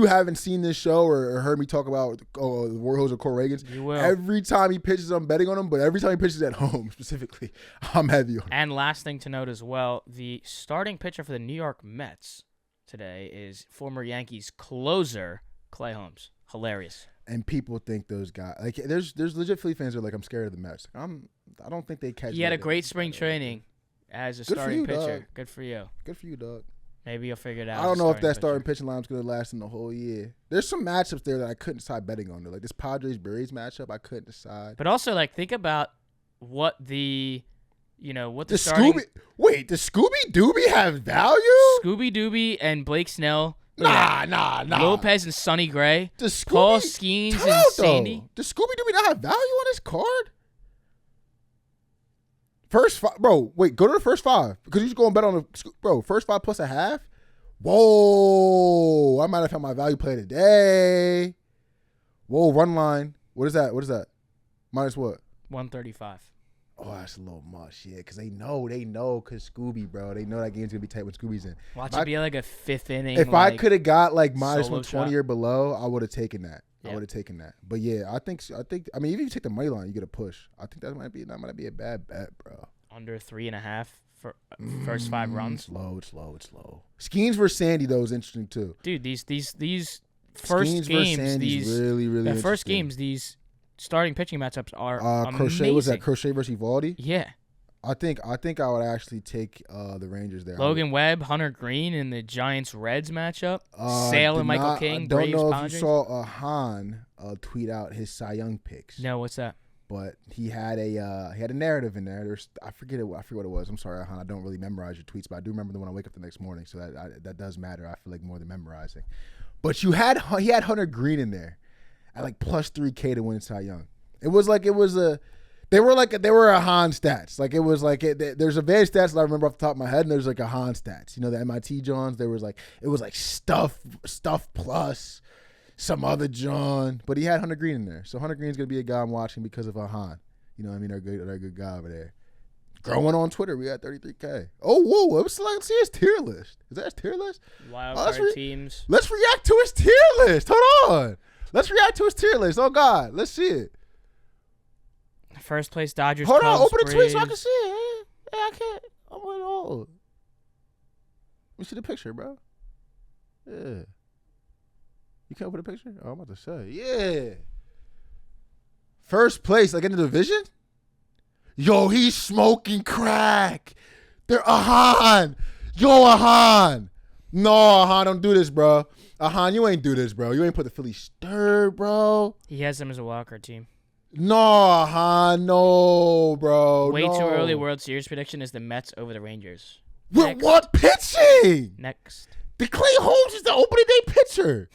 haven't seen this show or heard me talk about the Royals or Cole Reagan's, you will. every time he pitches, I'm betting on him. But every time he pitches at home specifically, I'm heavy on him. And last thing to note as well, the starting pitcher for the New York Mets today is former Yankees closer Clay Holmes. Hilarious. And people think those guys like there's legit Philly fans who are like, I'm scared of the Mets. I don't think they catch. He had a that. great spring training. as a Good for starting you, pitcher. dog. Good for you. Good for you, dog. Maybe you'll figure it out. I don't as a know if that starting pitcher. pitching line's going to last in the whole year. There's some matchups there that I couldn't decide betting on. Like this Padres-Braves matchup, I couldn't decide. But also, like, think about what the Does starting Scooby-Dooby have value? Scooby Dooby and Blake Snell. Nah. Lopez and Sonny Gray. Does Paul Skeens Time and out, though. Sandy. Does Scooby-Dooby not have value on his card? First five, bro. Wait, go to the first five because you just go and bet on the first five plus a half. Whoa, I might have had my value play today. Whoa, run line. What is that? Minus what? 135. Oh, that's a little much, yeah. Because they know, because Scooby, bro. They know that game's gonna be tight when Scooby's in. Watch it be like a fifth inning. If I could have got like minus solo 120 shot. or below, I would have taken that. Yeah. I would have taken that. But yeah, I think. I mean, even if you take the money line, you get a push. I think that might be a bad bet, bro. under 3.5 for first 5 runs. It's low. Skeens versus Sandy though is interesting too. Dude, these first Skeens versus games, Sandy's these really the first interesting. games, these starting pitching matchups are Crochet amazing. was that Crochet versus Evaldi? Yeah. I think I would actually take the Rangers there. Logan Webb, Hunter Green in the Giants Reds matchup. Sale and Michael King. I don't Braves, know if Padres. you saw Han tweet out his Cy Young picks. No, what's that? But he had a narrative in there. I forget what it was. I'm sorry, Han. I don't really memorize your tweets, but I do remember them when I wake up the next morning. So that does matter. I feel like more than memorizing. But he had Hunter Green in there at like plus 3K to win Cy Young. They were a Han stats. Like it was like there's advanced stats that I remember off the top of my head, and there's like a Han stats. You know, the MIT Johns. It was like stuff plus some other John, but he had Hunter Green in there. So Hunter Green's gonna be a guy I'm watching because of Han. You know what I mean? They're good guy over there. Growing on Twitter, we got 33K. Oh, whoa! Let's see his tier list. Is that his tier list? Wild card teams. Let's react to his tier list. Hold on. Let's react to his tier list. Oh God, let's see it. First place Dodgers. Hold Cubs, on, open the tweet Braves. so I can see it. Yeah, I can't. I'm with it all. Let me see the picture, bro. Yeah. You can't open the picture? Oh, I'm about to say. Yeah. First place, like in the division? Yo, he's smoking crack. They're Ahan. Yo, Ahan. No, Ahan, don't do this, bro. Ahan, you ain't do this, bro. You ain't put the Phillies third, bro. He has them as a wild card team. No, Han, no, bro. Way no. too early World Series prediction is the Mets over the Rangers. With Next. what pitching? Next. The Clay Holmes is the opening day pitcher.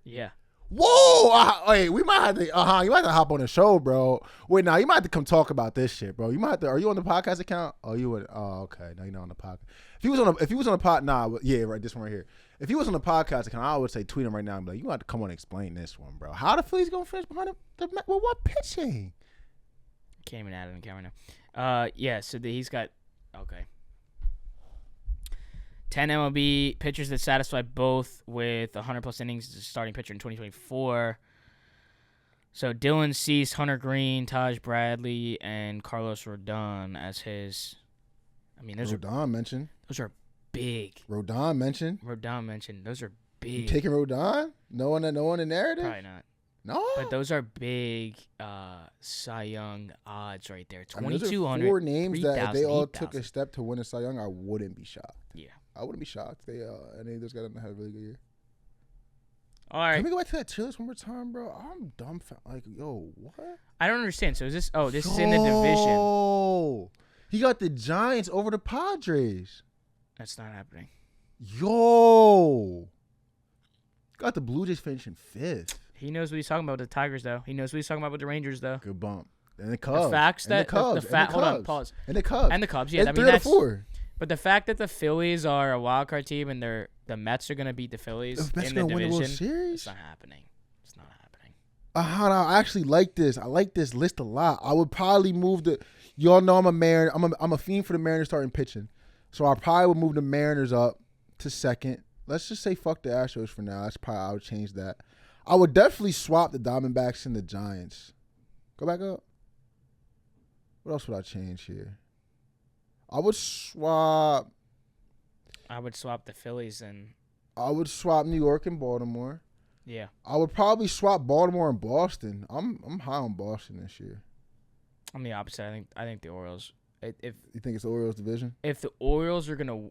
Yeah. Whoa! Wait, we might have to. You might have to hop on the show, bro. Wait, now you might have to come talk about this shit, bro. You might have to. Are you on the podcast account? Oh, you would. Oh, okay. No, you're not on the podcast. If he was on a pod, yeah, right. This one right here. If he was on the podcast account, I would say tweet him right now and be like, you have to come on and explain this one, bro. How the Phillies gonna finish behind the with what pitching? Can't even add it on camera now. Yeah. So he's got. Okay. 10 MLB pitchers that satisfy both with 100-plus innings as a starting pitcher in 2024. So Dylan Cease, Hunter Green, Taj Bradley, and Carlos Rodon as his. I mean, those Rodon mentioned. Those are big. Rodon mentioned. Those are big. You taking Rodon? No one in narrative? Probably not. No. But those are big Cy Young odds right there. I mean, those are 2,200. 4 names that if 3,000, they all 8,000. took a step to win a Cy Young, I wouldn't be shocked. Yeah. I wouldn't be shocked. Any of those guys have a really good year. All right. Can we go back to that tier list one more time, bro? I'm dumb. Like, yo, what? I don't understand. So is this? Oh, this is in the division. Oh, he got the Giants over the Padres. That's not happening. Yo, got the Blue Jays finishing 5th. He knows what he's talking about with the Tigers, though. He knows what he's talking about with the Rangers, though. Good bump. And the Cubs. The facts that and the Cubs. hold on, pause. And the Cubs. And the Cubs, yeah. It's I mean, 3 out of that's 4. But the fact that the Phillies are a wild card team and the Mets are gonna beat the Phillies The Mets in the gonna win the World division, Series? it's not happening. It's not happening. I actually like this. I like this list a lot. I would probably move the. Y'all know I'm a Mariner. I'm a fiend for the Mariners starting pitching, so I probably would move the Mariners up to 2nd. Let's just say fuck the Astros for now. I would change that. I would definitely swap the Diamondbacks and the Giants. Go back up. What else would I change here? I would swap the Phillies and New York and Baltimore. yeah. I would probably swap Baltimore and Boston. I'm high on Boston this year. I'm the opposite. I think the Orioles. If You think it's the Orioles division? if the Orioles are gonna,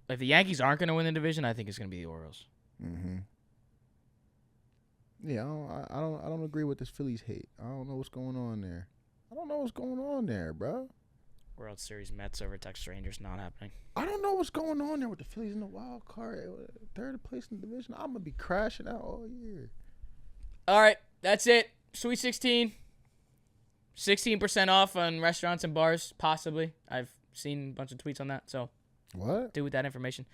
if the Yankees aren't gonna win the division, I think it's gonna be the Orioles. Mm-hmm. Yeah, I don't agree with this Phillies hate. I don't know what's going on there. I don't know what's going on there, bro. World Series Mets over Texas Rangers not happening. I don't know what's going on there with the Phillies in the wild card, third place in the division. I'm gonna be crashing out all year. All right, that's it. Sweet 16. 16% off on restaurants and bars, possibly. I've seen a bunch of tweets on that, so What? do with that information.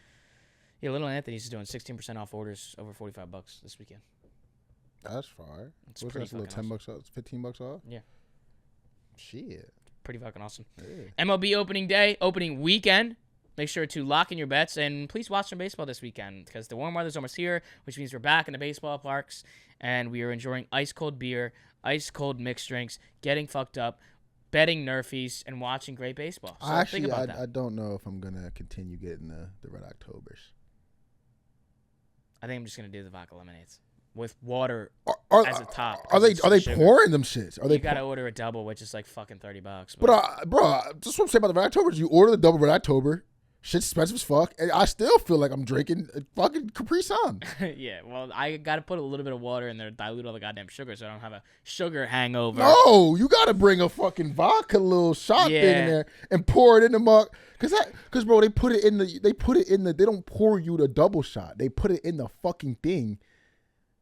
Yeah, Little Anthony's is doing 16% off orders over $45 this weekend. That's fire. It's What's pretty that? A little fucking $10 off, $15 off. Yeah. Shit. Pretty fucking awesome. Yeah. MLB opening day, opening weekend. Make sure to lock in your bets and please watch some baseball this weekend because the warm weather's almost here, which means we're back in the baseball parks and we are enjoying ice cold beer, ice cold mixed drinks, getting fucked up, betting Nerfies, and watching great baseball. So Actually, think about that. I don't know if I'm gonna continue getting the Red Octobers. I think I'm just gonna do the vodka lemonades with water Are as a top. Are they sugar. pouring them shits? Are they? You gotta order a double, which is like fucking $30. But bro, just what I'm saying about the Red Octobers. You order the double Red October. Shit's expensive as fuck, and I still feel like I'm drinking a fucking Capri Sun. Yeah, well, I gotta put a little bit of water in there to dilute all the goddamn sugar, so I don't have a sugar hangover. No, you gotta bring a fucking vodka little shot thing in there and pour it in the mug. Cause bro, they put it in the. They don't pour you the double shot. They put it in the fucking thing.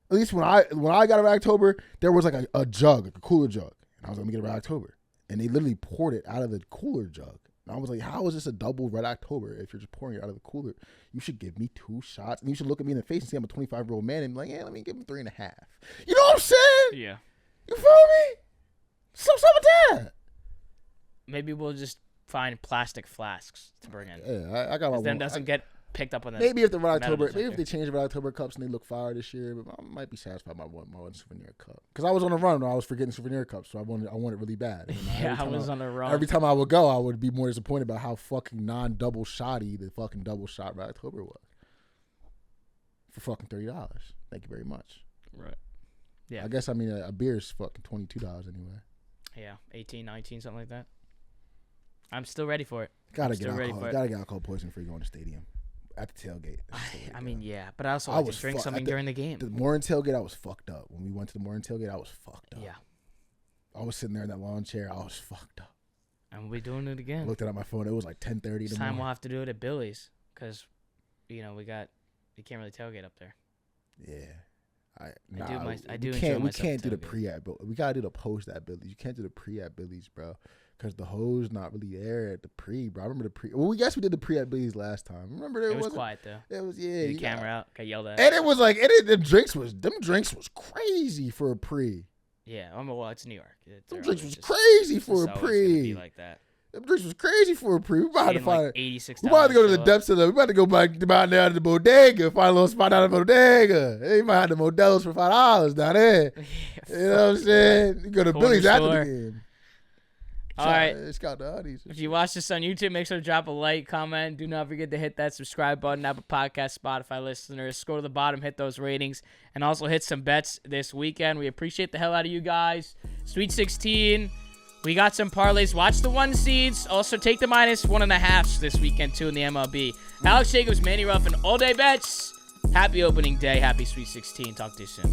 At least when I got a Red October, there was like a jug, like a cooler jug, and I was like, let me get a Red October, and they literally poured it out of the cooler jug. And I was like, how is this a double Red October if you're just pouring it out of the cooler? You should give me 2 shots. And you should look at me in the face and say I'm a 25-year-old man and be like, yeah, let me give him 3.5. You know what I'm saying? Yeah. You feel me? Something with that. Maybe we'll just find plastic flasks to bring in. Yeah, I got my Then doesn't get picked up on that. Maybe if the Red metal October, detector. maybe if they change the Red October cups and they look fire this year, but I might be satisfied by my one souvenir cup. Because I was on the run when I was forgetting souvenir cups, so I wanted it really bad. And Yeah, I was on the run. Every time I would go, I would be more disappointed about how fucking non-double shotty the fucking double shot Red October was. For fucking $30. Thank you very much. Right. Yeah. I guess I mean a beer is fucking $22 anyway. Yeah, 18, 19, something like that. I'm still ready for it. Gotta I'm get still ready alcohol. for it. Gotta get alcohol poisoning before you go in the stadium. At the tailgate. I mean, yeah, but I also I like was to drink fu- something at the- during the game. The morning tailgate, I was fucked up. When we went to the morning tailgate, I was fucked up. Yeah. I was sitting there in that lawn chair. I was fucked up. And we're doing it I again. looked at my phone. It was like 10:30 in This the time morning. we'll have to do it at Billy's because, you can't really tailgate up there. Yeah. I we do can't, enjoy we myself can't do the tailgate. pre at, but we gotta do the post at Billy's. You can't do the pre at Billy's, bro, because the hoes not really there at the pre, bro. I remember the pre. Well, we guess we did the pre at Billy's last time. Remember It was wasn't- quiet though. It was The camera out, got yelled at. and it was like them drinks was crazy for a pre. Yeah, well, it's New York. Them drinks was crazy for a pre. Be like that. Them drinks was crazy for a pre. We about to Seeing, find like, $86. We about to go to the depths of the. We about to go back down to the bodega, find a little spot down at the bodega. They might have the Modelos for $5 down there. You know what I'm saying? You go to Corner Billy's after store. the game. All right. Scout the honeys. If you watch this on YouTube, make sure to drop a like, comment. Do not forget to hit that subscribe button. Apple Podcast, Spotify listeners. Scroll to the bottom, hit those ratings, and also hit some bets this weekend. We appreciate the hell out of you guys. Sweet 16. We got some parlays. Watch the 1 seeds. Also, take the -1.5 this weekend, too, in the MLB. Alex Jacobs, Manny Ruffin, all day bets. Happy opening day. Happy Sweet 16. Talk to you soon.